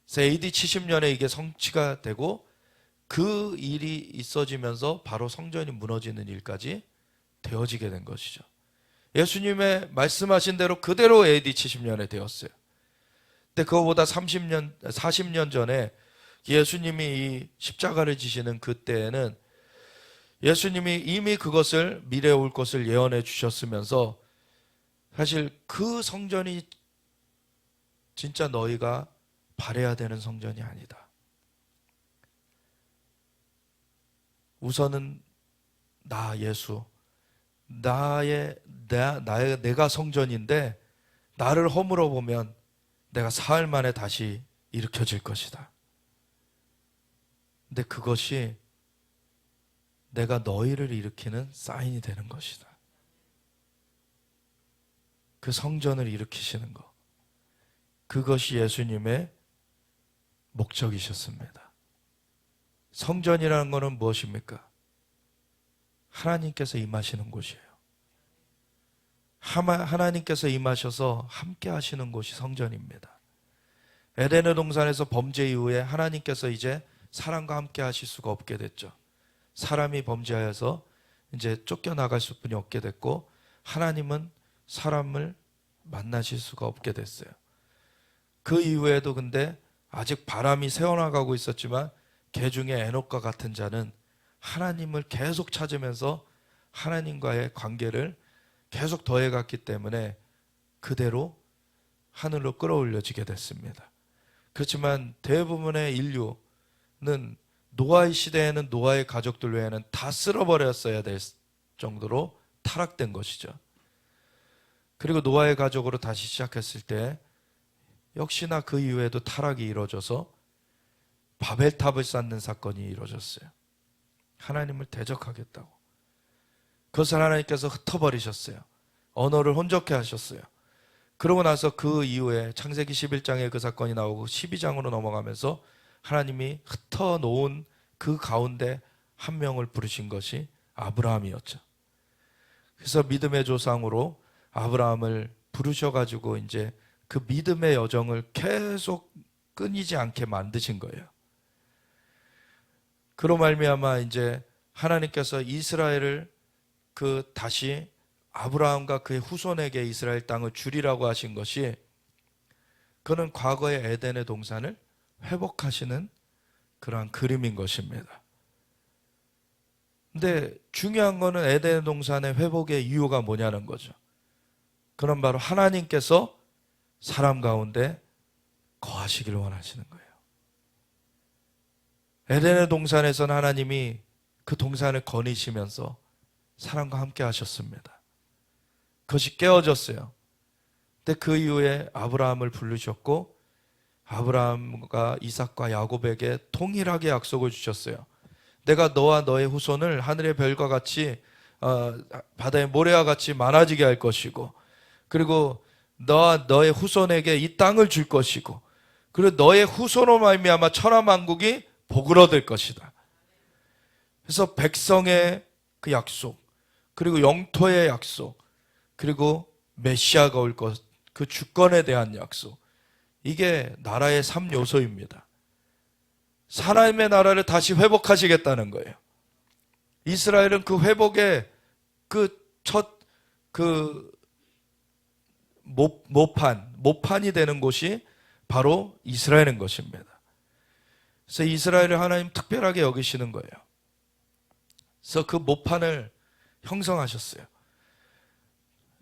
그래서 AD 70년에 이게 성취가 되고 그 일이 있어지면서 바로 성전이 무너지는 일까지 되어지게 된 것이죠. 예수님의 말씀하신 대로 그대로 AD 70년에 되었어요. 근데 그거보다 40년 전에 예수님이 이 십자가를 지시는 그때에는 예수님이 이미 그것을 미래에 올 것을 예언해 주셨으면서 사실 그 성전이 진짜 너희가 바라야 되는 성전이 아니다. 우선은 나 예수, 내가 성전인데 나를 허물어 보면 내가 사흘 만에 다시 일으켜질 것이다. 근데 그것이 내가 너희를 일으키는 사인이 되는 것이다. 그 성전을 일으키시는 것, 그것이 예수님의 목적이셨습니다. 성전이라는 것은 무엇입니까? 하나님께서 임하시는 곳이에요. 하나님께서 임하셔서 함께 하시는 곳이 성전입니다. 에덴의 동산에서 범죄 이후에 하나님께서 이제 사람과 함께 하실 수가 없게 됐죠. 사람이 범죄하여서 이제 쫓겨나갈 수뿐이 없게 됐고, 하나님은 사람을 만나실 수가 없게 됐어요. 그 이후에도 근데 아직 바람이 새어나가고 있었지만 개 중에 에녹과 같은 자는 하나님을 계속 찾으면서 하나님과의 관계를 계속 더해갔기 때문에 그대로 하늘로 끌어올려지게 됐습니다. 그렇지만 대부분의 인류는 노아의 시대에는 노아의 가족들 외에는 다 쓸어버렸어야 될 정도로 타락된 것이죠. 그리고 노아의 가족으로 다시 시작했을 때 역시나 그 이후에도 타락이 이루어져서 바벨탑을 쌓는 사건이 이루어졌어요. 하나님을 대적하겠다고. 그것을 하나님께서 흩어버리셨어요. 언어를 혼잡케 하셨어요. 그러고 나서 그 이후에 창세기 11장에 그 사건이 나오고 12장으로 넘어가면서 하나님이 흩어놓은 그 가운데 한 명을 부르신 것이 아브라함이었죠. 그래서 믿음의 조상으로 아브라함을 부르셔가지고 이제 그 믿음의 여정을 계속 끊이지 않게 만드신 거예요. 그로 말미암아 이제 하나님께서 이스라엘을 다시 아브라함과 그의 후손에게 이스라엘 땅을 주리라고 하신 것이, 그는 과거의 에덴의 동산을 회복하시는 그러한 그림인 것입니다. 근데 중요한 거는 에덴의 동산의 회복의 이유가 뭐냐는 거죠. 그건 바로 하나님께서 사람 가운데 거하시기를 원하시는 거예요. 에덴의 동산에서는 하나님이 그 동산을 거니시면서 사람과 함께 하셨습니다. 그것이 깨어졌어요. 근데 그 이후에 아브라함을 부르셨고 아브라함과 이삭과 야곱에게 동일하게 약속을 주셨어요. 내가 너와 너의 후손을 하늘의 별과 같이 바다의 모래와 같이 많아지게 할 것이고, 그리고 너와 너의 후손에게 이 땅을 줄 것이고, 그리고 너의 후손으로 말미암아 천하 만국이 복을 얻을 것이다. 그래서 백성의 그 약속, 그리고 영토의 약속, 그리고 메시아가 올 것, 그 주권에 대한 약속, 이게 나라의 3요소입니다. 하나님의 나라를 다시 회복하시겠다는 거예요. 이스라엘은 그 회복의 모판이 되는 곳이 바로 이스라엘인 것입니다. 그래서 이스라엘을 하나님 특별하게 여기시는 거예요. 그래서 그 모판을 형성하셨어요.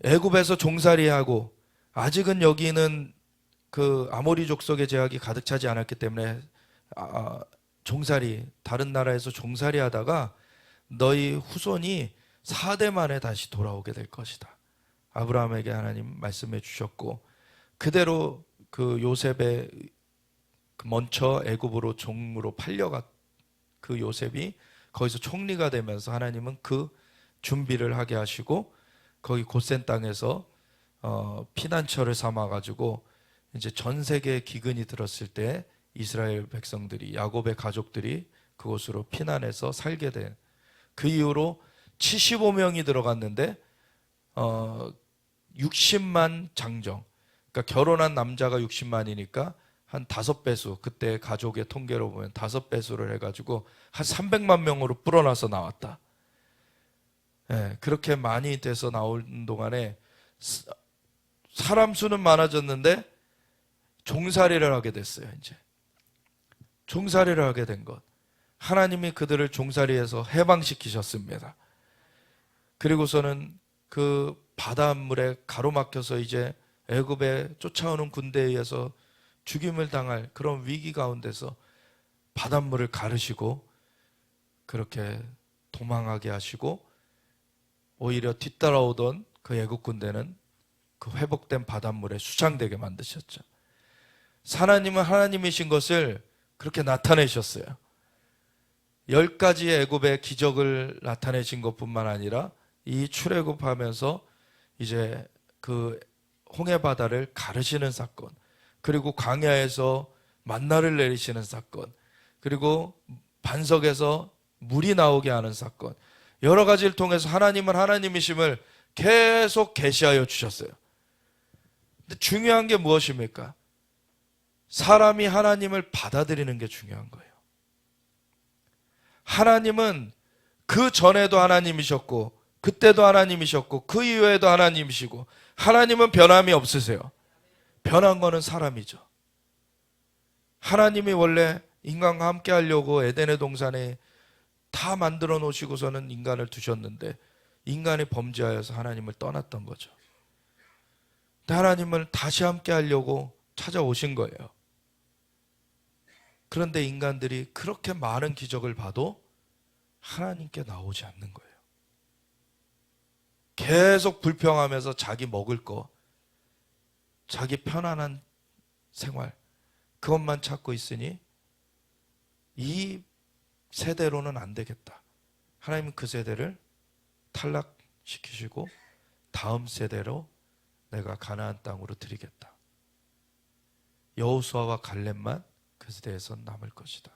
애굽에서 종살이하고, 아직은 여기는 그 아모리 족속의 제약이 가득 차지 않았기 때문에 다른 나라에서 종살이 하다가 너희 후손이 4대 만에 다시 돌아오게 될 것이다. 아브라함에게 하나님 말씀해 주셨고, 그대로 그 요셉의 먼저 애굽으로 종으로 팔려간 그 요셉이 거기서 총리가 되면서 하나님은 그 준비를 하게 하시고, 거기 고센 땅에서 피난처를 삼아가지고 이제 전 세계에 기근이 들었을 때 이스라엘 백성들이, 야곱의 가족들이 그곳으로 피난해서 살게 된, 그 이후로 75명이 들어갔는데 60만 장정, 그러니까 결혼한 남자가 60만이니까 한 5배수, 그때 가족의 통계로 보면 5배수를 해가지고 한 300만 명으로 불어나서 나왔다. 예, 그렇게 많이 돼서 나오는 동안에 사람 수는 많아졌는데 종살이를 하게 됐어요. 이제 종살이를 하게 된 것. 하나님이 그들을 종살이에서 해방시키셨습니다. 그리고서는 그 바닷물에 가로막혀서 이제 애굽에 쫓아오는 군대에 의해서 죽임을 당할 그런 위기 가운데서 바닷물을 가르시고 그렇게 도망하게 하시고, 오히려 뒤따라오던 그 애국 군대는 그 회복된 바닷물에 수장되게 만드셨죠. 하나님은 하나님이신 것을 그렇게 나타내셨어요. 10가지의 애굽의 기적을 나타내신 것뿐만 아니라 이 출애굽하면서 이제 그 홍해 바다를 가르시는 사건, 그리고 광야에서 만나를 내리시는 사건, 그리고 반석에서 물이 나오게 하는 사건, 여러 가지를 통해서 하나님은 하나님이심을 계속 계시하여 주셨어요. 근데 중요한 게 무엇입니까? 사람이 하나님을 받아들이는 게 중요한 거예요. 하나님은 그 전에도 하나님이셨고 그때도 하나님이셨고 그 이후에도 하나님이시고, 하나님은 변함이 없으세요. 변한 거는 사람이죠. 하나님이 원래 인간과 함께 하려고 에덴의 동산에 다 만들어 놓으시고서는 인간을 두셨는데 인간이 범죄하여서 하나님을 떠났던 거죠. 근데 하나님은 다시 함께 하려고 찾아오신 거예요. 그런데 인간들이 그렇게 많은 기적을 봐도 하나님께 나오지 않는 거예요. 계속 불평하면서 자기 먹을 거, 자기 편안한 생활, 그것만 찾고 있으니 이 세대로는 안 되겠다. 하나님은 그 세대를 탈락시키시고 다음 세대로 내가 가나안 땅으로 드리겠다. 여호수아와 갈렙만 그 세대에서 남을 것이다.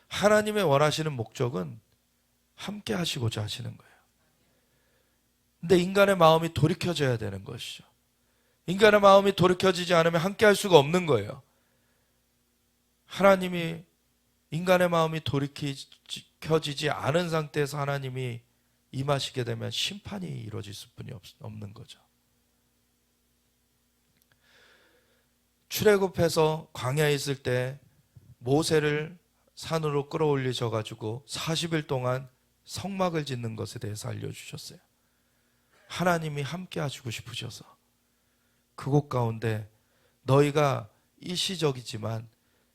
하나님의 원하시는 목적은 함께 하시고자 하시는 거예요. 근데 인간의 마음이 돌이켜져야 되는 것이죠. 인간의 마음이 돌이켜지지 않으면 함께 할 수가 없는 거예요. 하나님이 인간의 마음이 돌이켜지지 않은 상태에서 하나님이 임하시게 되면 심판이 이루어질 수뿐이 없는 거죠. 출애굽해서 광야에 있을 때 모세를 산으로 끌어올리셔 가지고 40일 동안 성막을 짓는 것에 대해서 알려주셨어요. 하나님이 함께 하시고 싶으셔서 그곳 가운데 너희가 일시적이지만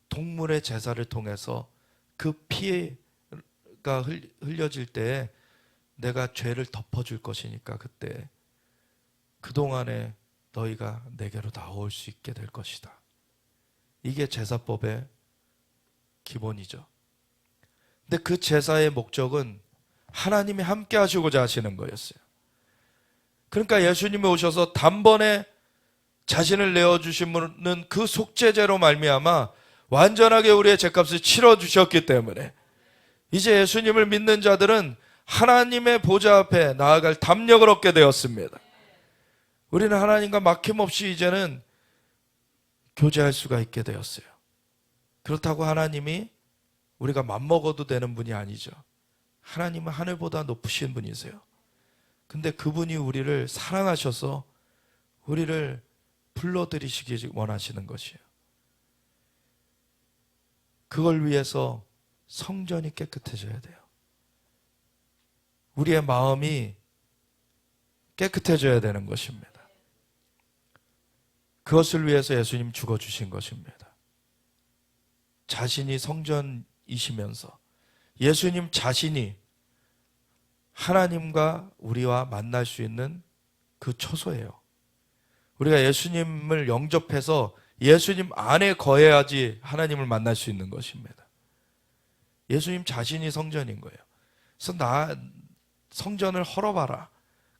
동물의 제사를 통해서 그 피가 흘려질 때에 내가 죄를 덮어줄 것이니까 그때 그동안에 너희가 내게로 나올 수 있게 될 것이다. 이게 제사법의 기본이죠. 근데 그 제사의 목적은 하나님이 함께 하시고자 하시는 거였어요. 그러니까 예수님이 오셔서 단번에 자신을 내어주시는 그 속죄제로 말미암아 완전하게 우리의 죄값을 치러주셨기 때문에 이제 예수님을 믿는 자들은 하나님의 보좌 앞에 나아갈 담력을 얻게 되었습니다. 우리는 하나님과 막힘없이 이제는 교제할 수가 있게 되었어요. 그렇다고 하나님이 우리가 맘먹어도 되는 분이 아니죠. 하나님은 하늘보다 높으신 분이세요. 근데 그분이 우리를 사랑하셔서 우리를 불러들이시기 원하시는 것이에요. 그걸 위해서 성전이 깨끗해져야 돼요. 우리의 마음이 깨끗해져야 되는 것입니다. 그것을 위해서 예수님 죽어주신 것입니다. 자신이 성전이시면서 예수님 자신이 하나님과 우리와 만날 수 있는 그 초소예요. 우리가 예수님을 영접해서 예수님 안에 거해야지 하나님을 만날 수 있는 것입니다. 예수님 자신이 성전인 거예요. 그래서 성전을 헐어봐라.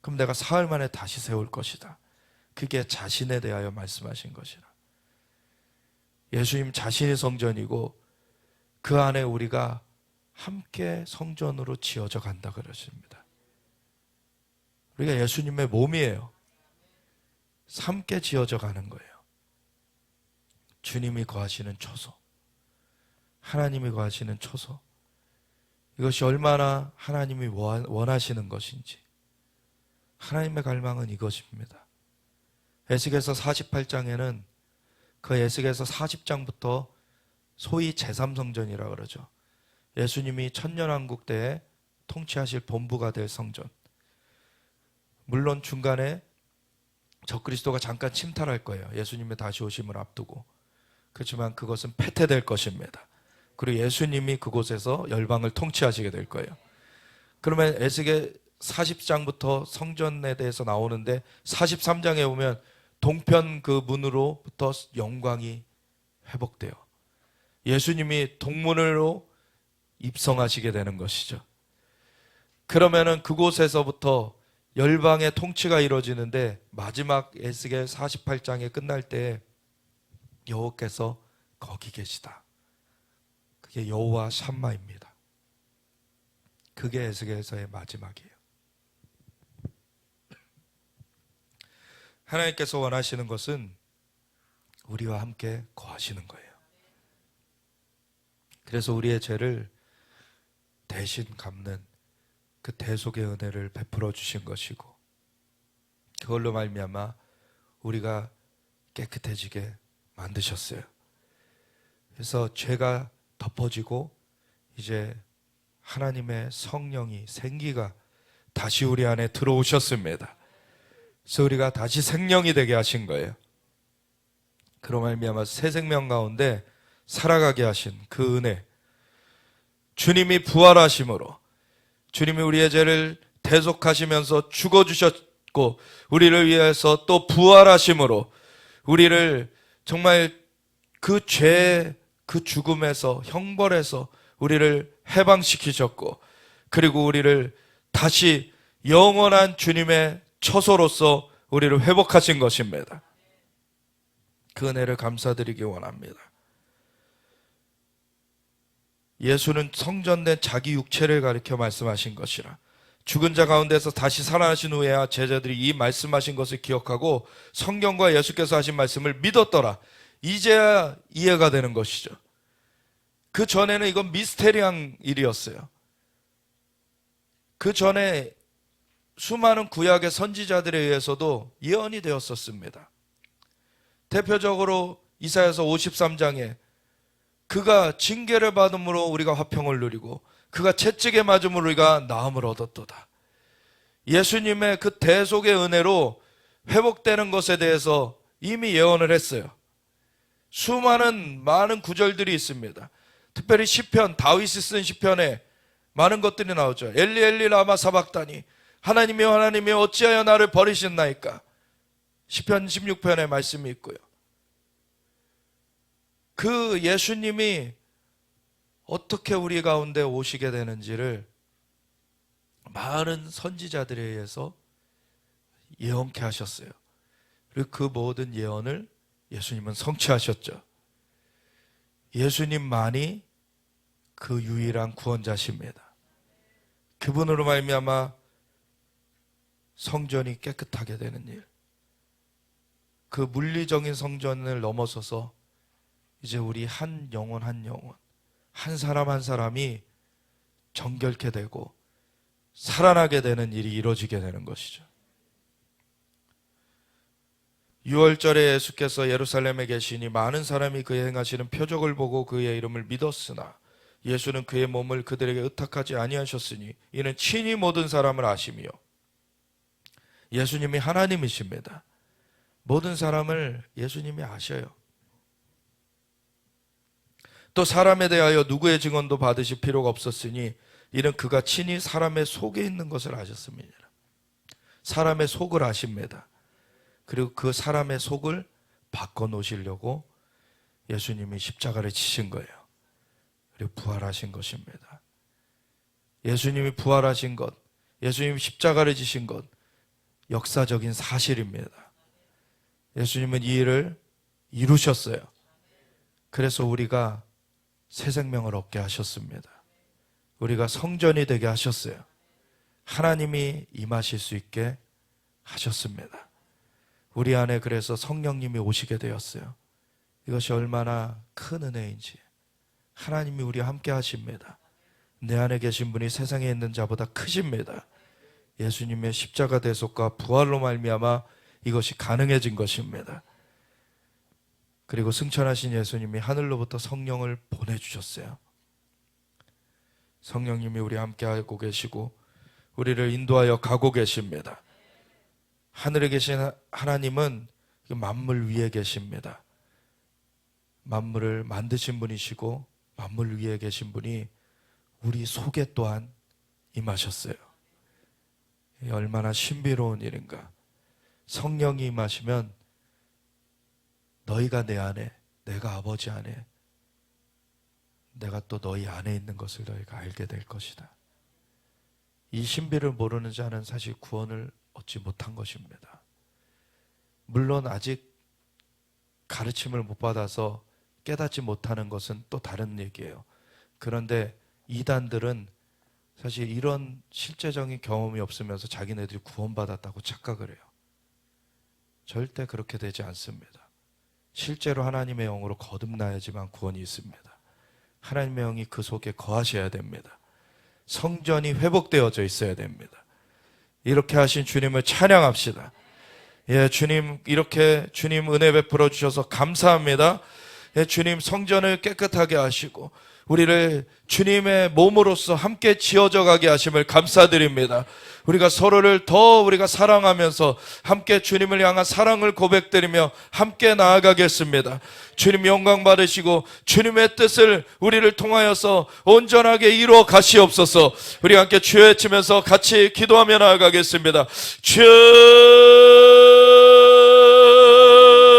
그럼 내가 사흘 만에 다시 세울 것이다. 그게 자신에 대하여 말씀하신 것이라. 예수님 자신이 성전이고 그 안에 우리가 함께 성전으로 지어져 간다 그러십니다. 우리가 예수님의 몸이에요. 함께 지어져 가는 거예요. 주님이 거하시는 초소, 하나님이 거하시는 초소, 이것이 얼마나 하나님이 원하시는 것인지, 하나님의 갈망은 이것입니다. 에스겔서 48장에는 그 에스겔서 40장부터 소위 제3성전이라 그러죠. 예수님이 천년왕국 때에 통치하실 본부가 될 성전. 물론 중간에 적그리스도가 잠깐 침탈할 거예요. 예수님의 다시 오심을 앞두고. 그렇지만 그것은 패퇴될 것입니다. 그리고 예수님이 그곳에서 열방을 통치하시게 될 거예요. 그러면 에스겔 40장부터 성전에 대해서 나오는데 43장에 보면 동편 그 문으로부터 영광이 회복돼요. 예수님이 동문으로 입성하시게 되는 것이죠. 그러면은 그곳에서부터 열방의 통치가 이루어지는데 마지막 에스겔 48장에 끝날 때 여호와께서 거기 계시다. 그게 여호와 샴마입니다. 그게 에스겔서의 마지막이에요. 하나님께서 원하시는 것은 우리와 함께 거하시는 거예요. 그래서 우리의 죄를 대신 갚는 그 대속의 은혜를 베풀어 주신 것이고, 그걸로 말미암아 우리가 깨끗해지게 만드셨어요. 그래서 죄가 덮어지고 이제 하나님의 성령이, 생기가 다시 우리 안에 들어오셨습니다. 그래서 우리가 다시 생명이 되게 하신 거예요. 그로 말미암아 새 생명 가운데 살아가게 하신 그 은혜, 주님이 부활하심으로 주님이 우리의 죄를 대속하시면서 죽어주셨고 우리를 위해서 또 부활하심으로 우리를 정말 그 죄, 그 죽음에서, 형벌에서 우리를 해방시키셨고, 그리고 우리를 다시 영원한 주님의 처소로서 우리를 회복하신 것입니다. 그 은혜를 감사드리기 원합니다. 예수는 성전된 자기 육체를 가리켜 말씀하신 것이라. 죽은 자 가운데서 다시 살아나신 후에야 제자들이 이 말씀하신 것을 기억하고 성경과 예수께서 하신 말씀을 믿었더라. 이제야 이해가 되는 것이죠. 그 전에는 이건 미스테리한 일이었어요. 그 전에 수많은 구약의 선지자들에 의해서도 예언이 되었었습니다. 대표적으로 이사야서 53장에 그가 징계를 받음으로 우리가 화평을 누리고 그가 채찍에 맞음으로 우리가 나음을 얻었도다. 예수님의 그 대속의 은혜로 회복되는 것에 대해서 이미 예언을 했어요. 많은 구절들이 있습니다. 특별히 시편, 다윗이 쓴 시편에 많은 것들이 나오죠. 엘리 엘리 라마 사박다니, 하나님이여 하나님이여 어찌하여 나를 버리셨나이까. 시편 16편에 말씀이 있고요. 그 예수님이 어떻게 우리 가운데 오시게 되는지를 많은 선지자들에 의해서 예언케 하셨어요. 그리고 그 모든 예언을 예수님은 성취하셨죠. 예수님만이 그 유일한 구원자십니다. 그분으로 말미암아 성전이 깨끗하게 되는 일, 그 물리적인 성전을 넘어서서 이제 우리 한 영혼, 한 사람 한 사람이 정결케 되고 살아나게 되는 일이 이루어지게 되는 것이죠. 6월절에 예수께서 예루살렘에 계시니 많은 사람이 그의 행하시는 표적을 보고 그의 이름을 믿었으나 예수는 그의 몸을 그들에게 의탁하지 아니하셨으니 이는 친히 모든 사람을 아심이요. 예수님이 하나님이십니다. 모든 사람을 예수님이 아셔요. 또 사람에 대하여 누구의 증언도 받으실 필요가 없었으니 이는 그가 친히 사람의 속에 있는 것을 아셨습니다. 사람의 속을 아십니다. 그리고 그 사람의 속을 바꿔놓으시려고 예수님이 십자가를 지신 거예요. 그리고 부활하신 것입니다. 예수님이 부활하신 것, 예수님이 십자가를 지신 것, 역사적인 사실입니다. 예수님은 이 일을 이루셨어요. 그래서 우리가 새 생명을 얻게 하셨습니다. 우리가 성전이 되게 하셨어요. 하나님이 임하실 수 있게 하셨습니다. 우리 안에 그래서 성령님이 오시게 되었어요. 이것이 얼마나 큰 은혜인지. 하나님이 우리와 함께 하십니다. 내 안에 계신 분이 세상에 있는 자보다 크십니다. 예수님의 십자가 대속과 부활로 말미암아 이것이 가능해진 것입니다. 그리고 승천하신 예수님이 하늘로부터 성령을 보내주셨어요. 성령님이 우리 함께 하고 계시고 우리를 인도하여 가고 계십니다. 하늘에 계신 하나님은 만물 위에 계십니다. 만물을 만드신 분이시고 만물 위에 계신 분이 우리 속에 또한 임하셨어요. 얼마나 신비로운 일인가. 성령이 임하시면 너희가 내 안에, 내가 아버지 안에, 내가 또 너희 안에 있는 것을 너희가 알게 될 것이다. 이 신비를 모르는 자는 사실 구원을 얻지 못한 것입니다. 물론 아직 가르침을 못 받아서 깨닫지 못하는 것은 또 다른 얘기예요. 그런데 이단들은 사실 이런 실제적인 경험이 없으면서 자기네들이 구원받았다고 착각을 해요. 절대 그렇게 되지 않습니다. 실제로 하나님의 영으로 거듭나야지만 구원이 있습니다. 하나님의 영이 그 속에 거하셔야 됩니다. 성전이 회복되어져 있어야 됩니다. 이렇게 하신 주님을 찬양합시다. 예, 주님, 이렇게 주님 은혜 베풀어 주셔서 감사합니다. 예, 주님 성전을 깨끗하게 하시고 우리를 주님의 몸으로서 함께 지어져 가게 하심을 감사드립니다. 우리가 서로를 더 우리가 사랑하면서 함께 주님을 향한 사랑을 고백드리며 함께 나아가겠습니다. 주님 영광 받으시고 주님의 뜻을 우리를 통하여서 온전하게 이루어 가시옵소서. 우리 함께 주여 외치면서 같이 기도하며 나아가겠습니다. 주여